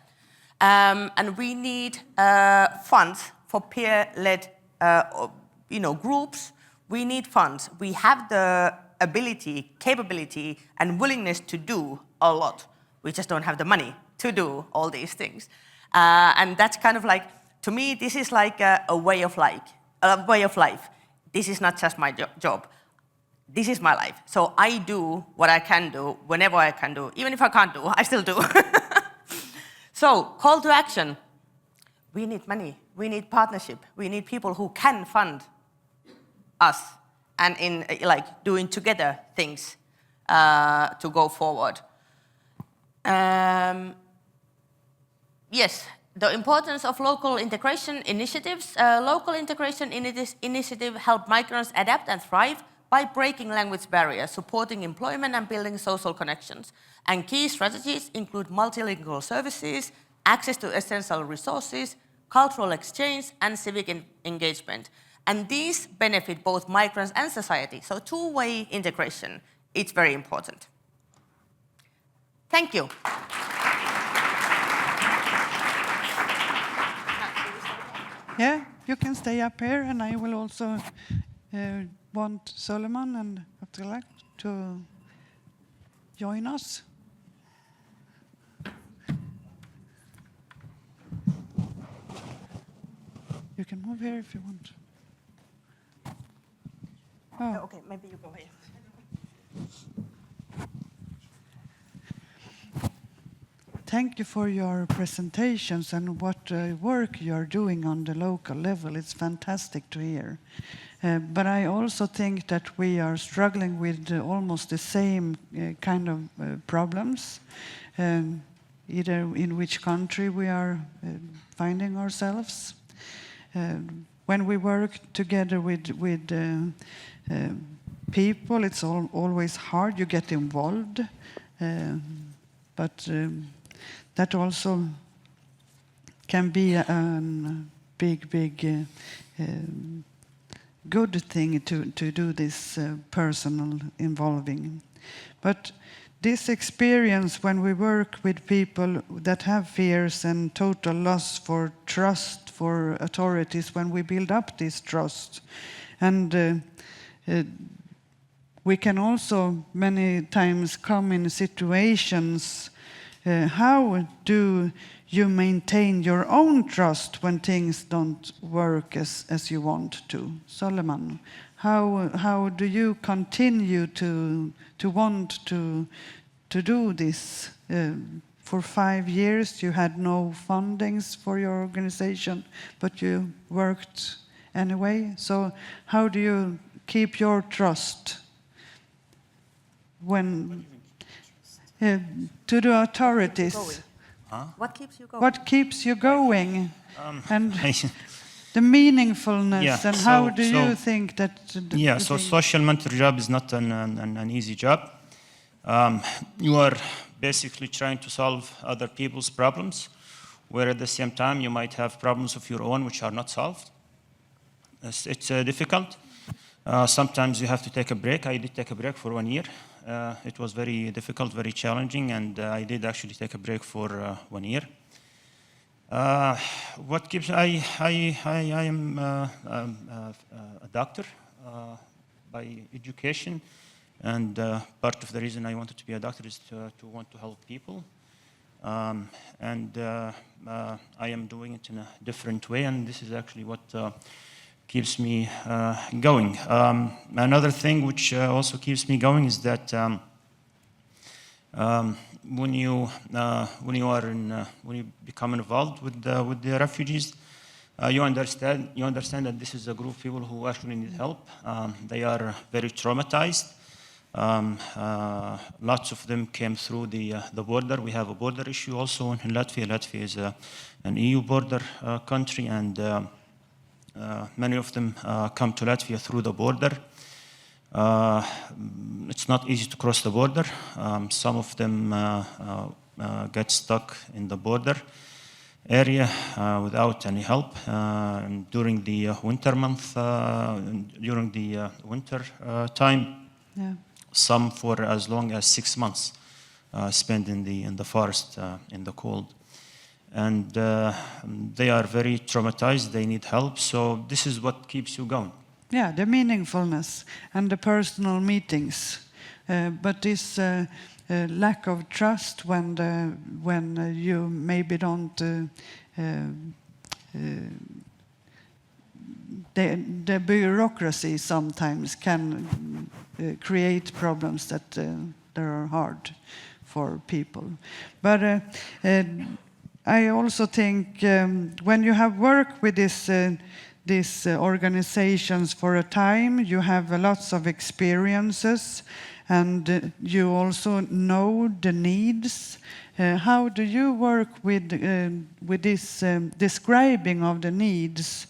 And we need funds for peer-led groups. We need funds. We have the ability, capability, and willingness to do a lot. We just don't have the money to do all these things. And that's kind of to me, this is like a way of life. This is not just my job. This is my life. So I do what I can do whenever I can do. Even if I can't do, I still do. So, call to action. We need money. We need partnership. We need people who can fund us and in like doing together things to go forward. Yes, the importance of local integration initiatives. Local integration initiatives help migrants adapt and thrive by breaking language barriers, supporting employment and building social connections. And key strategies include multilingual services, access to essential resources, cultural exchange, and civic engagement. And these benefit both migrants and society. So two-way integration, it's very important. Thank you. Yeah, you can stay up here, and I will also want Sulaeman and Abdulrazzak to join us. You can move here if you want. Oh. Okay, maybe you go here. Thank you for your presentations and what work you're doing on the local level. It's fantastic to hear. But I also think that we are struggling with almost the same kind of problems, either in which country we are finding ourselves. When we work together with people, it's always hard. You get involved, but that also can be a big good thing to do this personal involving. But this experience when we work with people that have fears and total loss for trust for authorities, when we build up this trust, and we can also many times come in situations. How do you maintain your own trust when things don't work as you want to? Sulaeman, how do you continue to want to do this? For 5 years you had no fundings for your organization, but you worked anyway. So how do you keep your trust when to the authorities? What keeps you going? What keeps you going? And the meaningfulness, and how do you think that? So social mentor job is not an easy job. You are basically trying to solve other people's problems, where at the same time you might have problems of your own which are not solved. It's difficult. Sometimes you have to take a break. I did take a break for 1 year. It was very difficult, very challenging, and I did actually take a break for 1 year. What keeps I am a doctor by education, and part of the reason I wanted to be a doctor is to want to help people, and I am doing it in a different way, and this is actually what keeps me going. Another thing which also keeps me going is that when you become involved with the refugees, you understand that this is a group of people who actually need help. They are very traumatized. Lots of them came through the border. We have a border issue also in Latvia. Latvia is an EU border country, and many of them come to Latvia through the border. It's not easy to cross the border. Some of them get stuck in the border area without any help. During the winter month, during the winter time, some for as long as 6 months spent in the forest in the cold. And they are very traumatized, they need help, so this is what keeps you going. Yeah, the meaningfulness and the personal meetings. But this lack of trust when you maybe don't the bureaucracy sometimes can create problems that are hard for people. But I also think when you have worked with these organizations for a time, you have lots of experiences, and you also know the needs. How do you work with this describing of the needs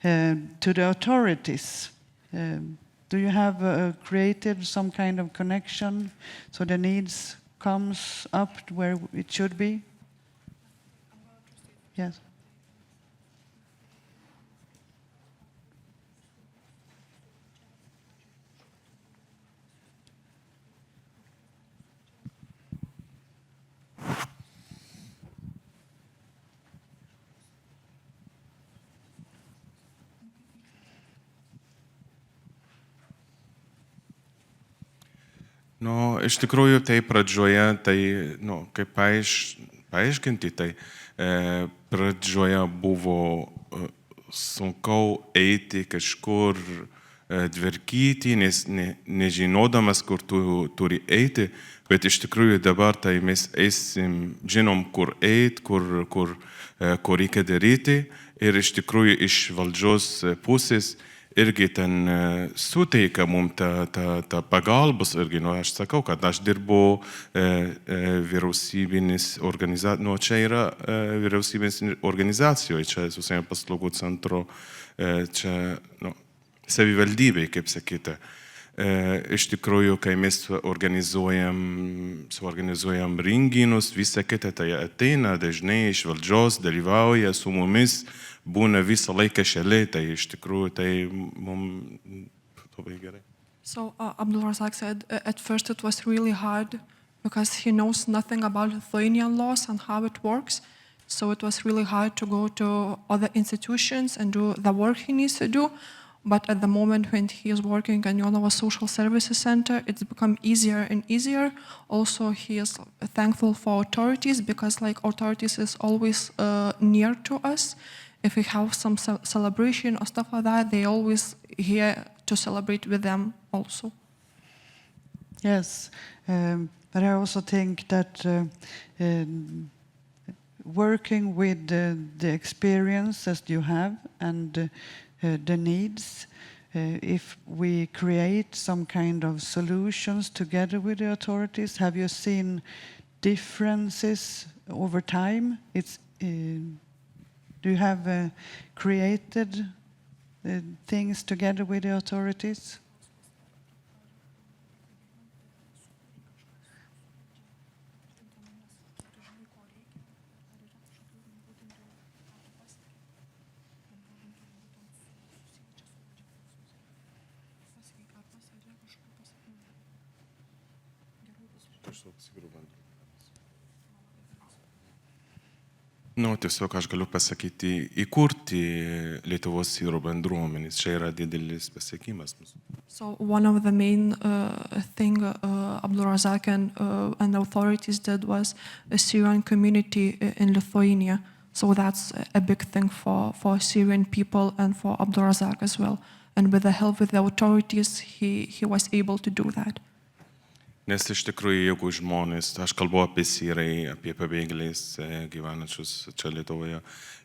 to the authorities? Do you have created some kind of connection so the needs comes up where it should be? Yes. Nu, iš tikrųjų, tai pradžioje, tai, kaip paaiškinti, tai pradžioje buvo sunkiau eiti kažkur tvarkyti, nes nežinodamas, kur tu turi eiti, bet iš tikrųjų dabar tai mes žinom, kur eiti, kur reikia daryti, ir iš tikrųjų iš valdžios pusės irgi ten suteikia mums tą pagalbos irgi. Aš sakau, kad aš dirbu vyriausybinis organizacijoje, čia yra vyriausybinis organizacijoje, čia socialinių paslaugų centro, čia savivaldybėje, kaip sakyti. Iš tikrųjų, kai mes suorganizuojam renginius, visa kita, tai ateina dažnai iš valdžios, dalyvauja su mumis, būna visą laiką šalia, tai iš tikrųjų tai mums labai gerai. So Abdulrazzak said at first it was really hard because he knows nothing about Lithuanian laws and how it works. So it was really hard to go to other institutions and do the work he needs to do. But at the moment when he is working in Jonava Social Services Center, it's become easier and easier. Also, he is thankful for authorities because authorities is always near to us. If we have some celebration or stuff like that, they always here to celebrate with them also. Yes, but I also think that working with the experiences you have and the needs, if we create some kind of solutions together with the authorities, have you seen differences over time? Do you have created things together with the authorities? Tiesiog aš galiu pasakyti, įkurti Lietuvos sirų bendruomenės. Čia yra didelis pasiekimas. So one of the main thing Abdulrazzak and authorities did was a Syrian community in Lithuania. So that's a big thing for Syrian people and for Abdulrazzak as well. And with the help of the authorities, he was able to do that. Nes iš tikrųjų, jeigu žmonės, aš kalbu apie Syrai, apie pabėgėliais gyvenančius čia Lietuvoje,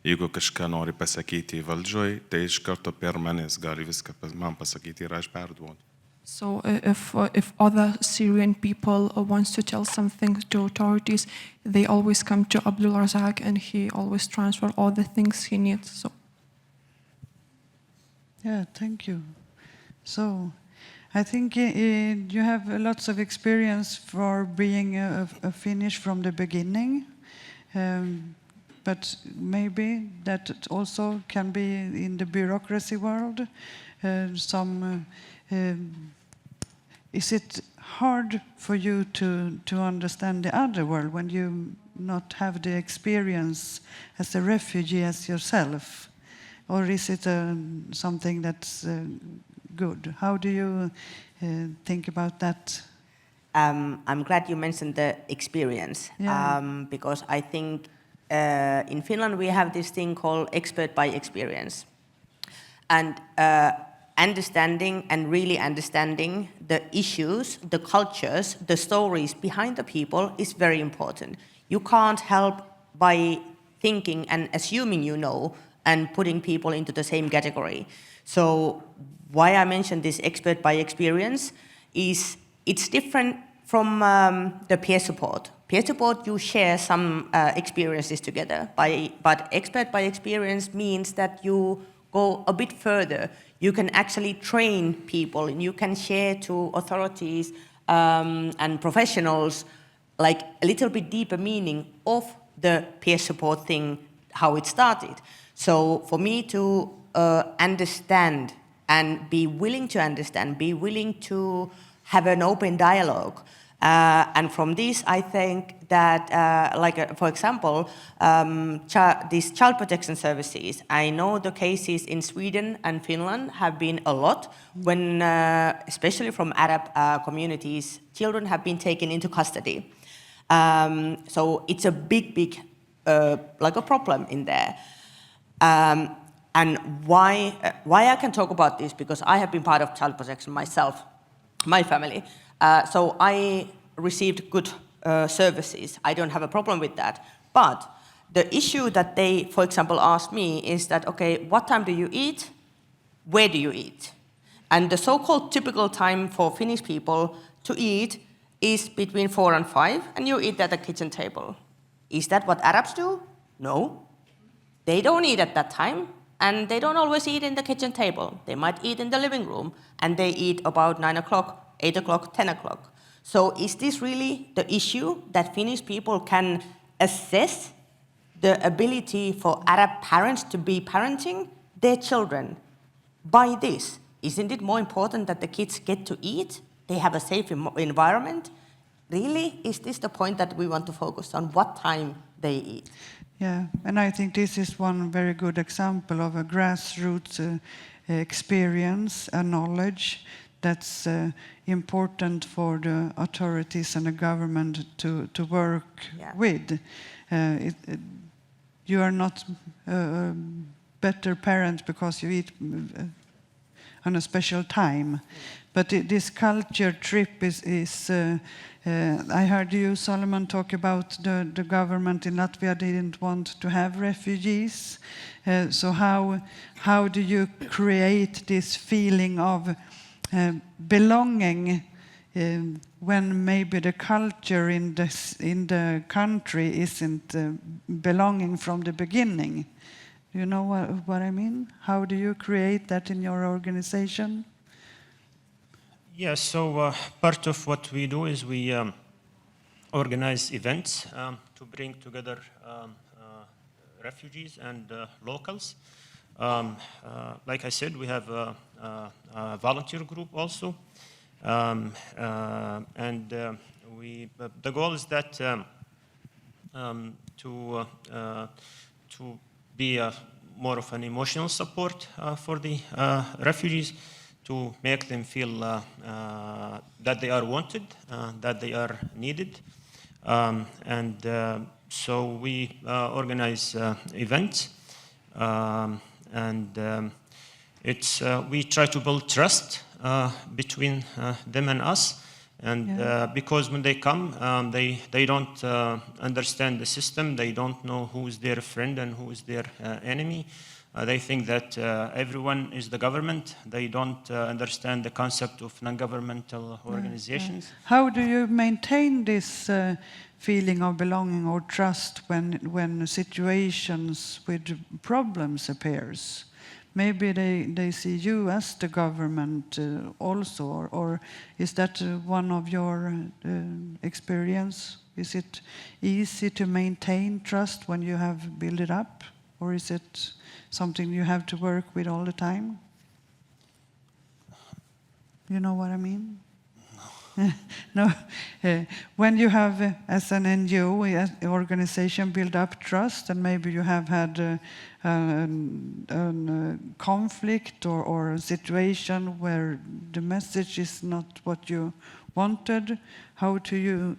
jeigu kažką nori pasakyti valdžioj, tai iš karto per manęs gali viską man pasakyti ir aš perduodu. So if other Syrian people wants to tell something to authorities, they always come to Abdulrazzak and he always transfer all the things he needs. So. Yeah, thank you. So I think you have lots of experience for being a Finnish from the beginning, but maybe that it also can be in the bureaucracy world. Is it hard for you to understand the other world when you not have the experience as a refugee as yourself? Or is it something that's good? How do you think about that? I'm glad you mentioned the experience, Yeah. because I think in Finland we have this thing called expert by experience. And understanding and really understanding the issues, the cultures, the stories behind the people is very important. You can't help by thinking and assuming you know and putting people into the same category. So why I mentioned this expert by experience is it's different from the peer support. Peer support, you share some experiences together, but expert by experience means that you go a bit further. You can actually train people and you can share to authorities and professionals like a little bit deeper meaning of the peer support thing, how it started. So for me to understand and be willing to understand, be willing to have an open dialogue. And from this, I think that, for example, these child protection services, I know the cases in Sweden and Finland have been a lot when, especially from Arab communities, children have been taken into custody. So it's a big, like a problem in there. And why I can talk about this, because I have been part of child protection myself, my family. So I received good services. I don't have a problem with that. But the issue that they, for example, asked me is that, okay, what time do you eat? Where do you eat? And the so-called typical time for Finnish people to eat is between 4 and 5, and you eat at the kitchen table. Is that what Arabs do? No. They don't eat at that time, and they don't always eat in the kitchen table. They might eat in the living room, and they eat about 9 o'clock, 8 o'clock, 10 o'clock. So is this really the issue that Finnish people can assess the ability for Arab parents to be parenting their children by this? Isn't it more important that the kids get to eat? They have a safe environment? Really? Is this the point that we want to focus on, what time they eat? Yeah, and I think this is one very good example of a grassroots experience and knowledge that's important for the authorities and the government to work with. You are not a better parent because you eat on a special time. But this culture trip is I heard you, Sulaeman, talk about the government in Latvia didn't want to have refugees. So how do you create this feeling of belonging when maybe the culture in the country isn't belonging from the beginning? Do you know what I mean? How do you create that in your organization? Yeah, so part of what we do is we organize events to bring together refugees and locals. Like I said, we have a volunteer group also. The goal is that to be more of an emotional support for the refugees, to make them feel that they are wanted, that they are needed. So we organize events, we try to build trust between them and us. And because when they come, they don't understand the system, they don't know who is their friend and who is their enemy. They think that everyone is the government. They don't understand the concept of non-governmental organizations. How do you maintain this feeling of belonging or trust when situations with problems appears? Maybe they see you as the government also, or is that one of your experience? Is it easy to maintain trust when you have built it up, or is it something you have to work with all the time? You know what I mean? No. When you have, as an NGO organization, build up trust, and maybe you have had a conflict or a situation where the message is not what you wanted, how do you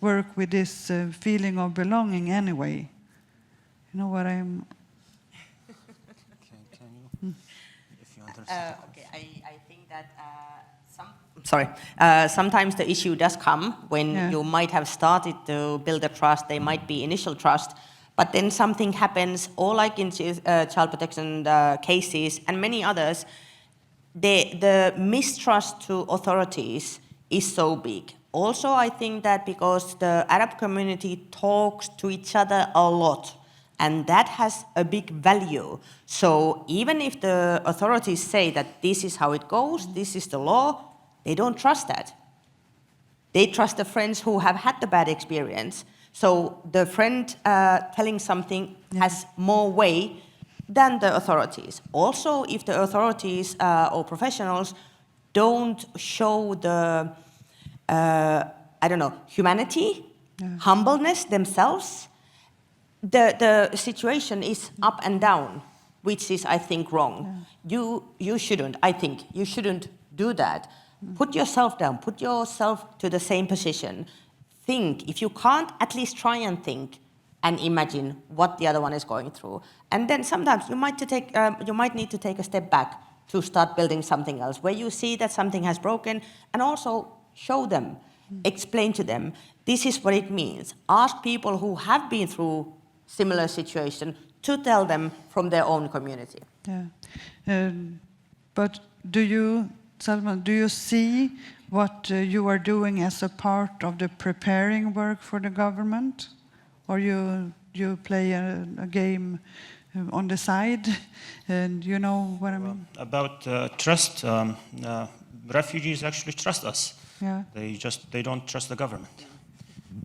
work with this feeling of belonging anyway? You know what I'm... Can you, if you understand? Okay, I think that sometimes the issue does come when you might have started to build a trust. There might be initial trust, but then something happens, or like in child protection cases and many others, the mistrust to authorities is so big. Also, I think that because the Arab community talks to each other a lot, and that has a big value. So even if the authorities say that this is how it goes, this is the law, they don't trust that. They trust the friends who have had the bad experience. So the friend telling something has more weight than the authorities. Also, if the authorities or professionals don't show the, humanity, humbleness themselves, the situation is up and down, which is, I think, wrong. You shouldn't, I think, you shouldn't do that. Put yourself down, put yourself to the same position. Think, if you can't, at least try and think and imagine what the other one is going through. And then sometimes you might need to take a step back to start building something else, where you see that something has broken, and also show them, explain to them, this is what it means. Ask people who have been through similar situation to tell them from their own community. Yeah. But do you, Salman, do you see what you are doing as a part of the preparing work for the government? Or you play a game on the side, and you know what I mean? About trust, refugees actually trust us. Yeah. They don't trust the government.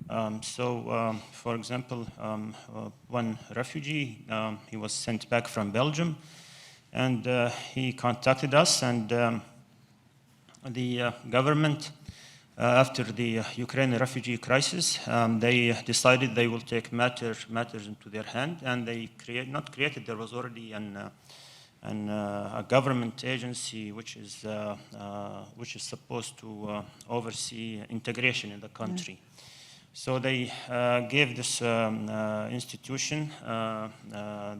For example, one refugee, he was sent back from Belgium, and he contacted us, and the government, after the Ukraine refugee crisis, they decided they will take matters into their hand, and they there was already a government agency which is supposed to oversee integration in the country. So they gave this institution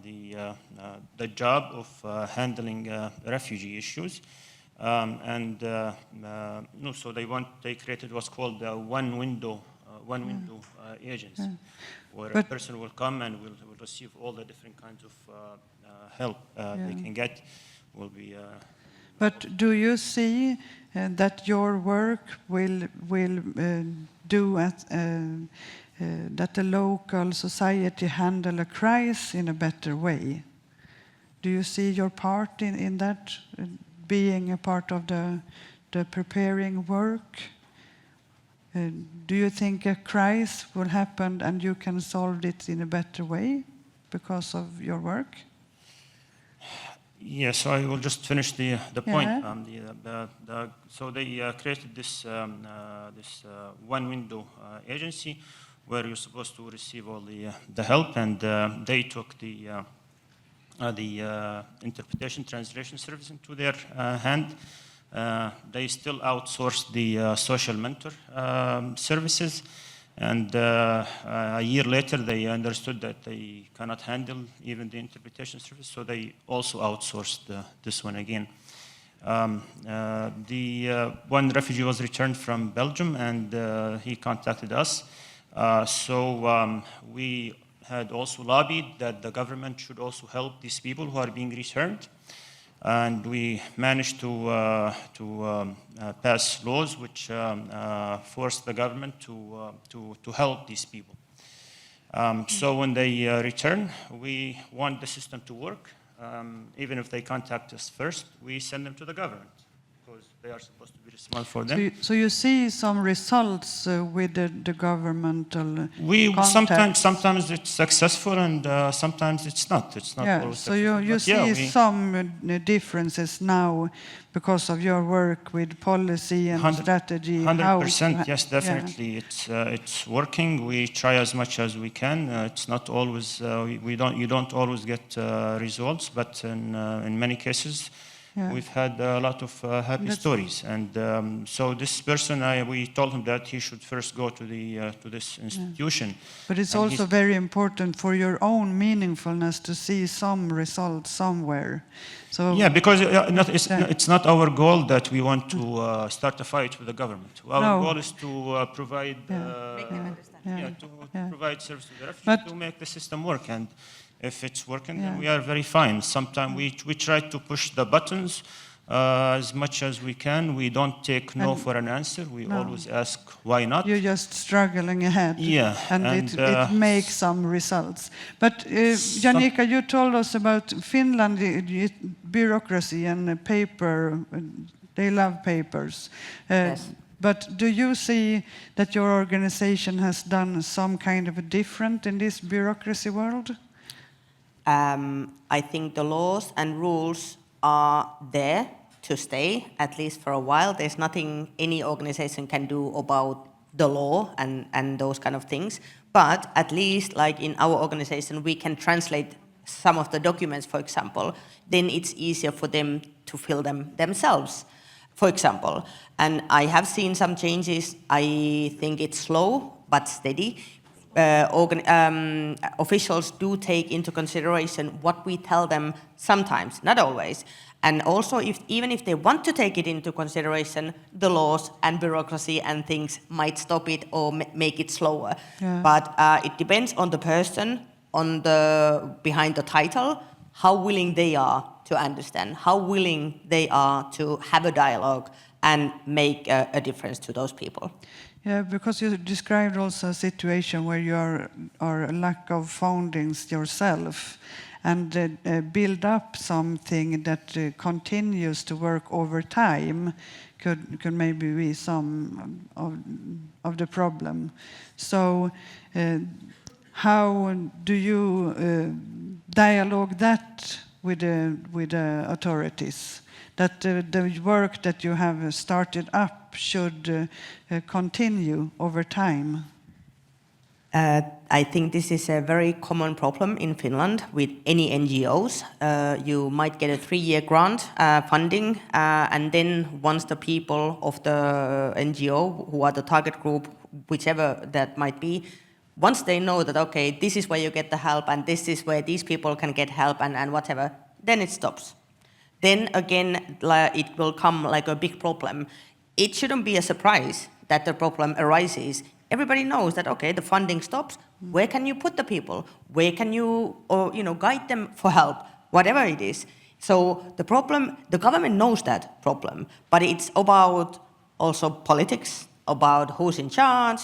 the job of handling refugee issues. So they created what's called one window agency, where a person will come and will receive all the different kinds of help they can get. But do you see that your work will do that the local society handle a crisis in a better way? Do you see your part in that? Being a part of the preparing work? Do you think a crisis will happen and you can solve it in a better way because of your work? Yes, I will just finish the point. So they created this one window agency where you're supposed to receive all the help, and they took the interpretation translation service into their hand. They still outsourced the social mentor services, and a year later they understood that they cannot handle even the interpretation service, so they also outsourced this one again. One refugee was returned from Belgium, and he contacted us. We had also lobbied that the government should also help these people who are being returned, and we managed to pass laws which forced the government to help these people. So when they return, we want the system to work. Even if they contact us first, we send them to the government, because they are supposed to be responsible for them. So you see some results with the governmental contact? Sometimes it's successful, and sometimes it's not. It's not always successful. So you see some differences now because of your work with policy and strategy. 100%, yes, definitely. It's working. We try as much as we can. It's not always you don't always get results, but in many cases Yeah. We've had a lot of happy stories, and so this person, we told him that he should first go to this institution. But it's And also very important for your own meaningfulness to see some results somewhere. So yeah, because it's not our goal that we want to start a fight with the government. Our goal is to provide provide service to the refugees, to make the system work. And if it's working, then we are very fine. Sometimes we try to push the buttons as much as we can. We don't take no for an answer. We always ask why not. You're just struggling ahead. Yeah, and it makes some results. But Yanika, you told us about Finland, bureaucracy and paper. They love papers. Yes. But do you see that your organization has done some kind of a different in this bureaucracy world? I think the laws and rules are there to stay, at least for a while. There's nothing any organization can do about the law and those kind of things. But at least, like in our organization, we can translate some of the documents, for example. Then it's easier for them to fill them themselves, for example. And I have seen some changes. I think it's slow but steady. Officials do take into consideration what we tell them sometimes, not always. And also, even if they want to take it into consideration, the laws and bureaucracy and things might stop it or make it slower. Yeah. But it depends on the person, behind the title, how willing they are to understand, how willing they are to have a dialogue and make a difference to those people. Yeah, because you described also a situation where you are a lack of fundings yourself and build up something that continues to work over time could maybe be some of the problem. So how do you dialogue that with the authorities? That the work that you have started up should continue over time? I think this is a very common problem in Finland with any NGOs. You might get a 3-year grant funding, and then once the people of the NGO, who are the target group, whichever that might be, once they know that, okay, this is where you get the help and this is where these people can get help and whatever, then it stops. Then again, it will come like a big problem. It shouldn't be a surprise that the problem arises. Everybody knows that, okay, the funding stops. Where can you put the people? Where can you, guide them for help? Whatever it is. So the problem, the government knows that problem, but it's about also politics, about who's in charge,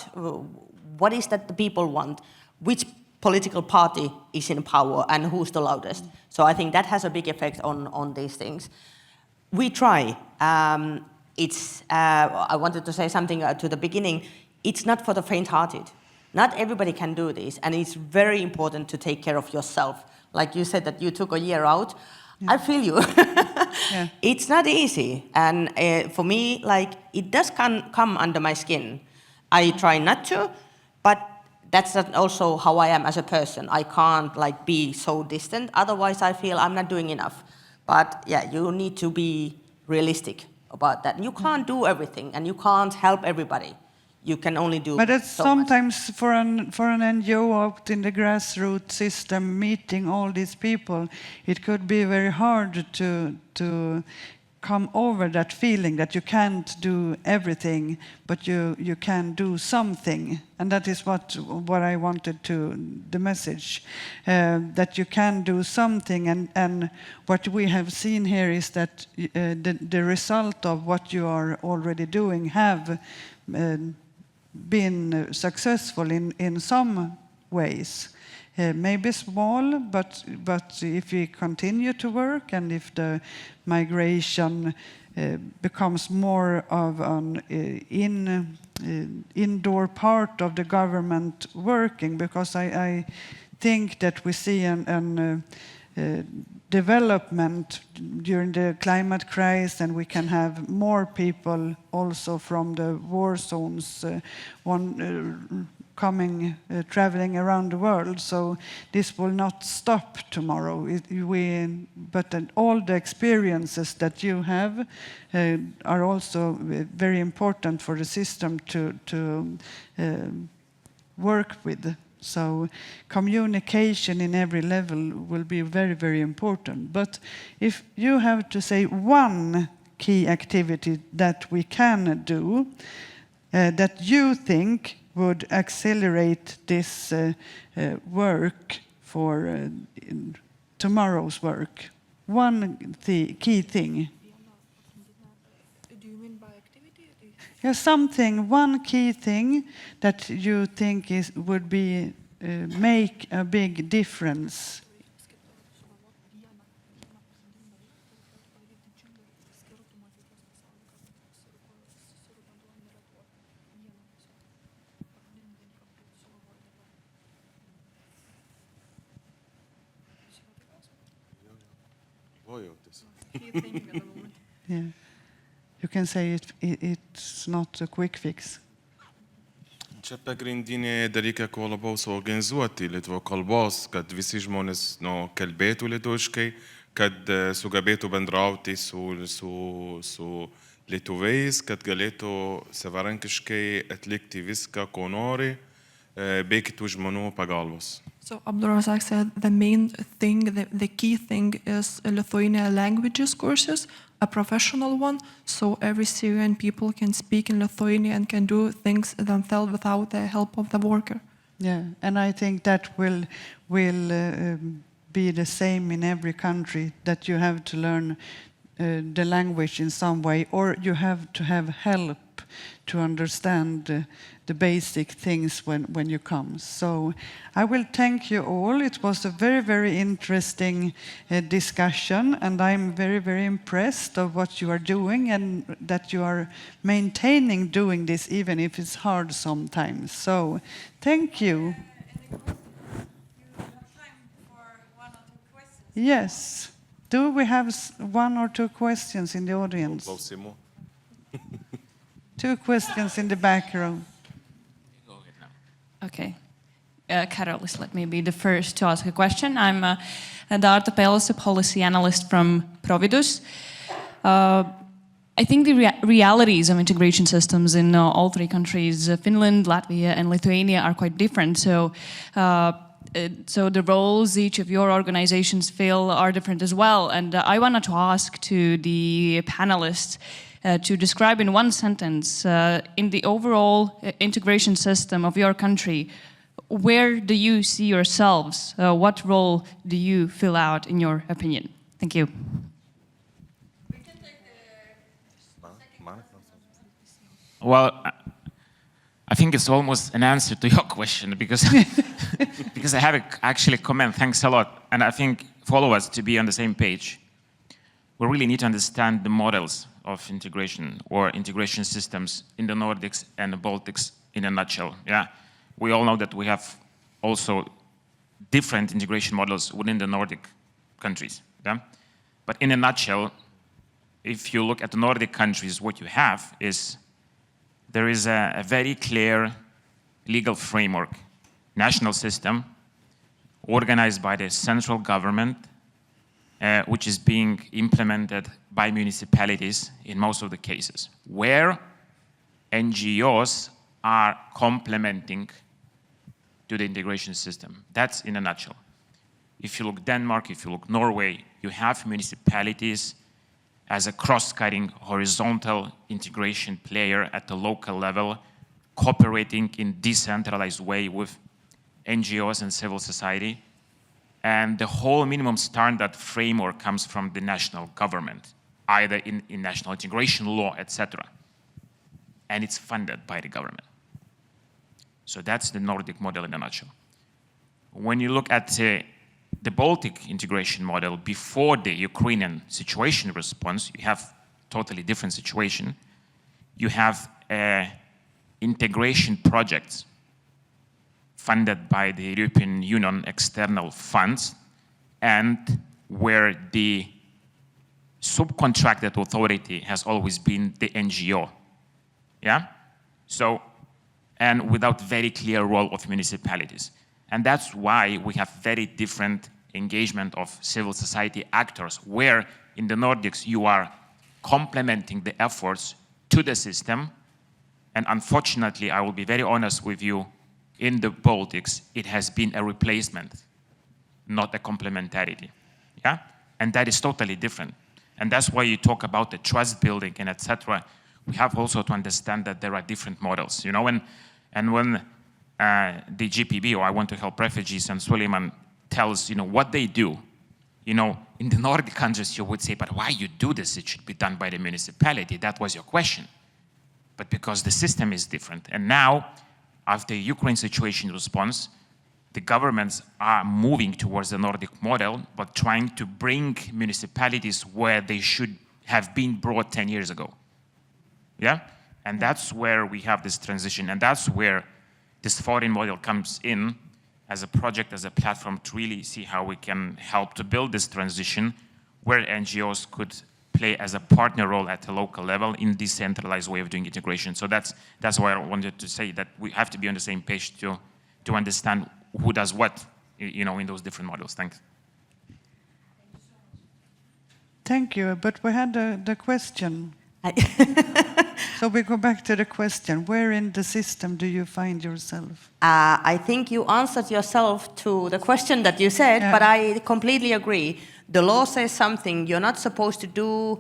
what is that the people want, which political party is in power and who's the loudest. So I think that has a big effect on these things. We try. I wanted to say something to the beginning. It's not for the faint-hearted. Not everybody can do this, and it's very important to take care of yourself. Like you said that you took a year out. Yeah. I feel you. Yeah. It's not easy, and for me, like, it does come under my skin. I try not to, but that's not also how I am as a person. I can't be so distant. Otherwise, I feel I'm not doing enough. But yeah, you need to be realistic about that. You can't do everything, and you can't help everybody. You can only do. But it's so sometimes much. for an NGO out in the grassroots system, meeting all these people, it could be very hard to come over that feeling that you can't do everything, but you can do something. And that is what I wanted the message, that you can do something. And what we have seen here is that the result of what you are already doing have been successful in some ways. Maybe small, but if we continue to work and if the migration becomes more of an indoor part of the government working, because I think that we see an development during the climate crisis, and we can have more people also from the war zones coming, traveling around the world. So this will not stop tomorrow. But all the experiences that you have are also very important for the system to work with. So communication in every level will be very, very important. But if you have to say one key activity that we can do, that you think would accelerate this work for tomorrow's work. One key thing. Do you mean by activity? Yeah, one key thing that you think would be make a big difference. Yeah. You can say it's not a quick fix. Čia pagrindinė dalykai, ko labiau suorganizuoti lietuvių kalbos, kad visi žmonės kalbėtų lietuviškai, kad sugebėtų bendrauti su lietuviais, kad galėtų savarankiškai atlikti viską, ko nori, be kitų žmonių pagalbos. So Abdulrazzak said the main thing, the key thing is Lithuania languages courses, a professional one, so every Syrian people can speak in Lithuania and can do things themselves without the help of the worker. Yeah, and I think that will be the same in every country, that you have to learn the language in some way, or you have to have help to understand the basic things when you come. So I will thank you all. It was a very, very interesting discussion, and I'm very, very impressed of what you are doing and that you are maintaining doing this, even if it's hard sometimes. So thank you. You have time for one or two questions? Yes. Do we have one or two questions in the audience? Two questions in the back row. Okay. Karolis, let me be the first to ask a question. I'm Darta Pelis, a policy analyst from Providus. I think the realities of integration systems in all three countries, Finland, Latvia, and Lithuania, are quite different. So the roles each of your organizations fill are different as well. And I wanted to ask to the panelists to describe in one sentence, in the overall integration system of your country, where do you see yourselves? What role do you fill out, in your opinion? Thank you. We can take the second. Well, I think it's almost an answer to your question, because because I have actually a comment. Thanks a lot. And I think followers, to be on the same page, we really need to understand the models of integration or integration systems in the Nordics and the Baltics in a nutshell. Yeah, we all know that we have also different integration models within the Nordic countries. Yeah, but in a nutshell, if you look at the Nordic countries, what you have is there is a very clear legal framework, national system, organized by the central government, which is being implemented by municipalities in most of the cases, where NGOs are complementing to the integration system. That's in a nutshell. If you look Denmark, if you look Norway, you have municipalities as a cross-cutting horizontal integration player at the local level, cooperating in decentralized way with NGOs and civil society. And the whole minimum standard framework comes from the national government, either in national integration law, etc. And it's funded by the government. So that's the Nordic model in a nutshell. When you look at the Baltic integration model before the Ukrainian situation response, you have totally different situation. You have integration projects funded by the European Union external funds, and where the subcontracted authority has always been the NGO. Yeah? So and without very clear role of municipalities. And that's why we have very different engagement of civil society actors, where in the Nordics you are complementing the efforts to the system. And unfortunately, I will be very honest with you, in the Baltics, it has been a replacement, not a complementarity. Yeah? And that is totally different. And that's why you talk about the trust building and etc. We have also to understand that there are different models, you know, and when the GPB, or I Want to Help Refugees, and Sulaeman tells, you know, what they do, you know, in the Nordic countries you would say, but why you do this? It should be done by the municipality. That was your question. But because the system is different. And now, after Ukraine situation response, the governments are moving towards the Nordic model, but trying to bring municipalities where they should have been brought 10 years ago. Yeah? And that's where we have this transition. And that's where this foreign model comes in as a project, as a platform to really see how we can help to build this transition where NGOs could play as a partner role at a local level in decentralized way of doing integration. So that's why I wanted to say that we have to be on the same page to understand who does what, you know, in those different models. Thanks. Thank you, but we had the question. So we go back to the question, where in the system do you find yourself? I think you answered yourself to the question that you said, Yeah. but I completely agree. The law says something you're not supposed to do.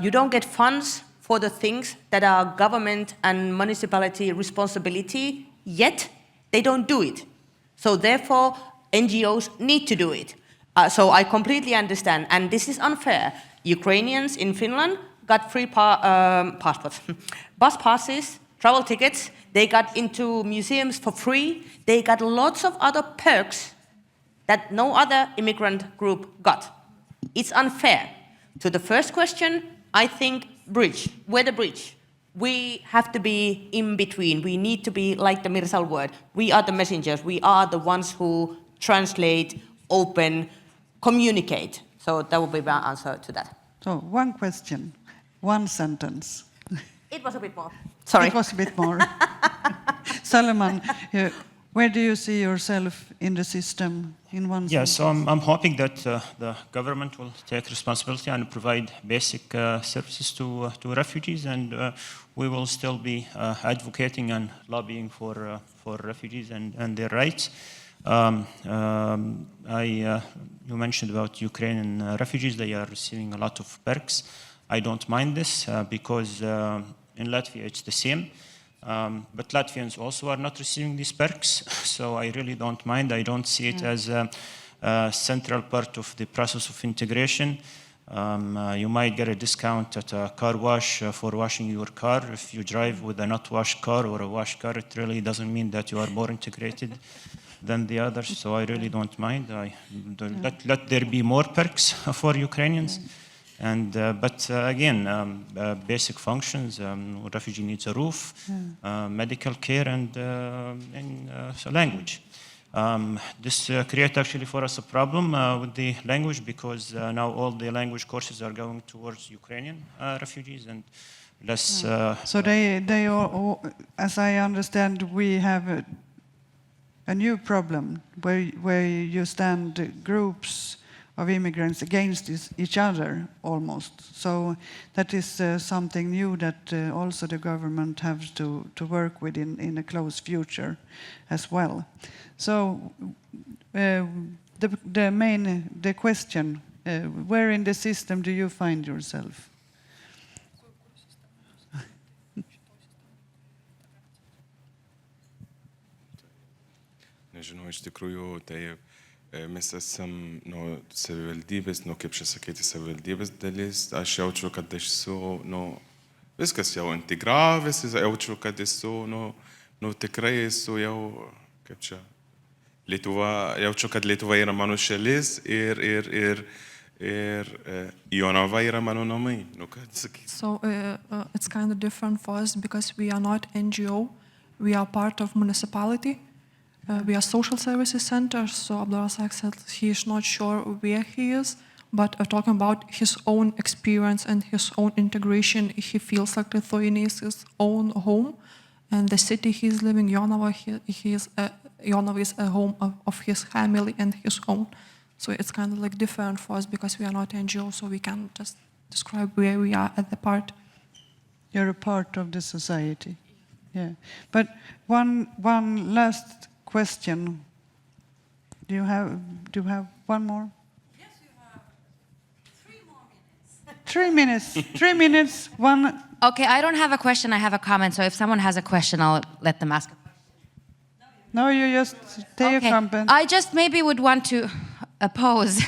You don't get funds for the things that are government and municipality responsibility, yet they don't do it. So therefore, NGOs need to do it. So I completely understand, and this is unfair. Ukrainians in Finland got free passports, bus passes, travel tickets. They got into museums for free. They got lots of other perks that no other immigrant group got. It's unfair. To the first question, I think bridge. We're the bridge. We have to be in between. We need to be like the Mirsal word. We are the messengers. We are the ones who translate, open, communicate. So that would be my answer to that. So one question, one sentence. It was a bit more. Sorry. It was a bit more. Sulaeman, where do you see yourself in the system in one Yeah, sentence? so I'm hoping that the government will take responsibility and provide basic services to refugees, and we will still be advocating and lobbying for refugees and their rights. You mentioned about Ukrainian refugees. They are receiving a lot of perks. I don't mind this because in Latvia it's the same. But Latvians also are not receiving these perks, so I really don't mind. I don't see it as a central part of the process of integration. You might get a discount at a car wash for washing your car. If you drive with a not washed car or a washed car, it really doesn't mean that you are more integrated than the others, so I really don't mind. Let there be more perks for Ukrainians. And but again, basic functions. Refugee needs a roof, medical care, and language. This creates actually for us a problem with the language, because now all the language courses are going towards Ukrainian refugees and less. So they all, as I understand, we have a new problem where you stand groups of immigrants against each other almost. So that is something new that also the government has to work with in a close future as well. So the question, where in the system do you find yourself? Nežinau, iš tikrųjų, tai mes esam nuo savivaldybės, kaip čia sakyti, savivaldybės dalis. Aš jaučiu, kad esu, viskas jau integravęs, jaučiu, kad esu, tikrai esu jau, kaip čia, Lietuva, jaučiu, kad Lietuva yra mano šalis ir Jonava yra mano namai. So it's kind of different for us because we are not NGO, we are part of municipality. We are social services center, so Abdulrazzak said he is not sure where he is, but talking about his own experience and his own integration, he feels like Lithuania is his own home, And the city he's living, Jonava, Jonava is a home of his family and his own. So it's kind of like different for us because we are not NGO, so we can just describe where we are at the part. You're a part of the society. Yeah. But one last question. Do you have one more? Yes, you have 3 more minutes. 3 minutes. 3 minutes. One. Okay, I don't have a question, I have a comment. So if someone has a question, I'll let them ask. No, you just take a comment. I just maybe would want to oppose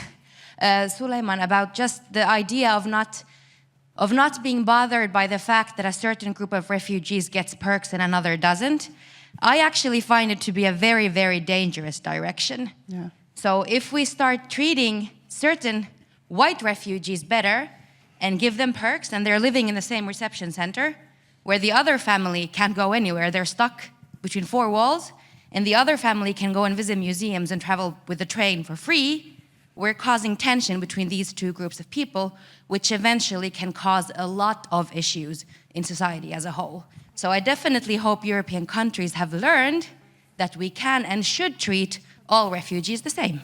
Sulaeman about just the idea of not being bothered by the fact that a certain group of refugees gets perks and another doesn't. I actually find it to be a very, very dangerous direction. Yeah. So if we start treating certain white refugees better and give them perks and they're living in the same reception center where the other family can't go anywhere, they're stuck between 4 walls, and the other family can go and visit museums and travel with the train for free, we're causing tension between these 2 groups of people, which eventually can cause a lot of issues in society as a whole. So I definitely hope European countries have learned that we can and should treat all refugees the same.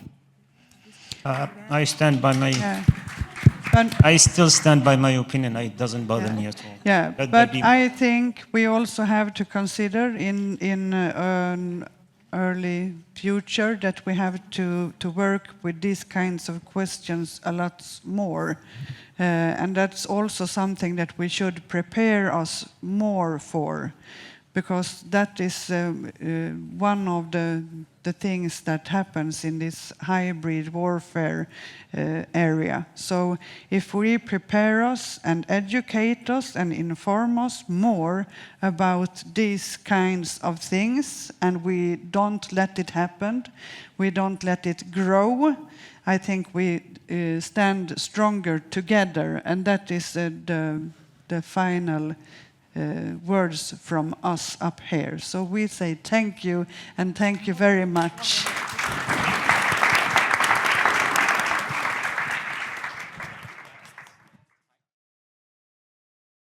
I stand by my. Yeah. I still stand by my opinion. It doesn't bother me at all. Yeah, but I think we also have to consider in an early future that we have to work with these kinds of questions a lot more. And that's also something that we should prepare us more for, because that is one of the things that happens in this hybrid warfare area. So if we prepare us and educate us and inform us more about these kinds of things, and we don't let it happen, we don't let it grow, I think we stand stronger together, and that is the final words from us up here. So we say thank you, and thank you very much.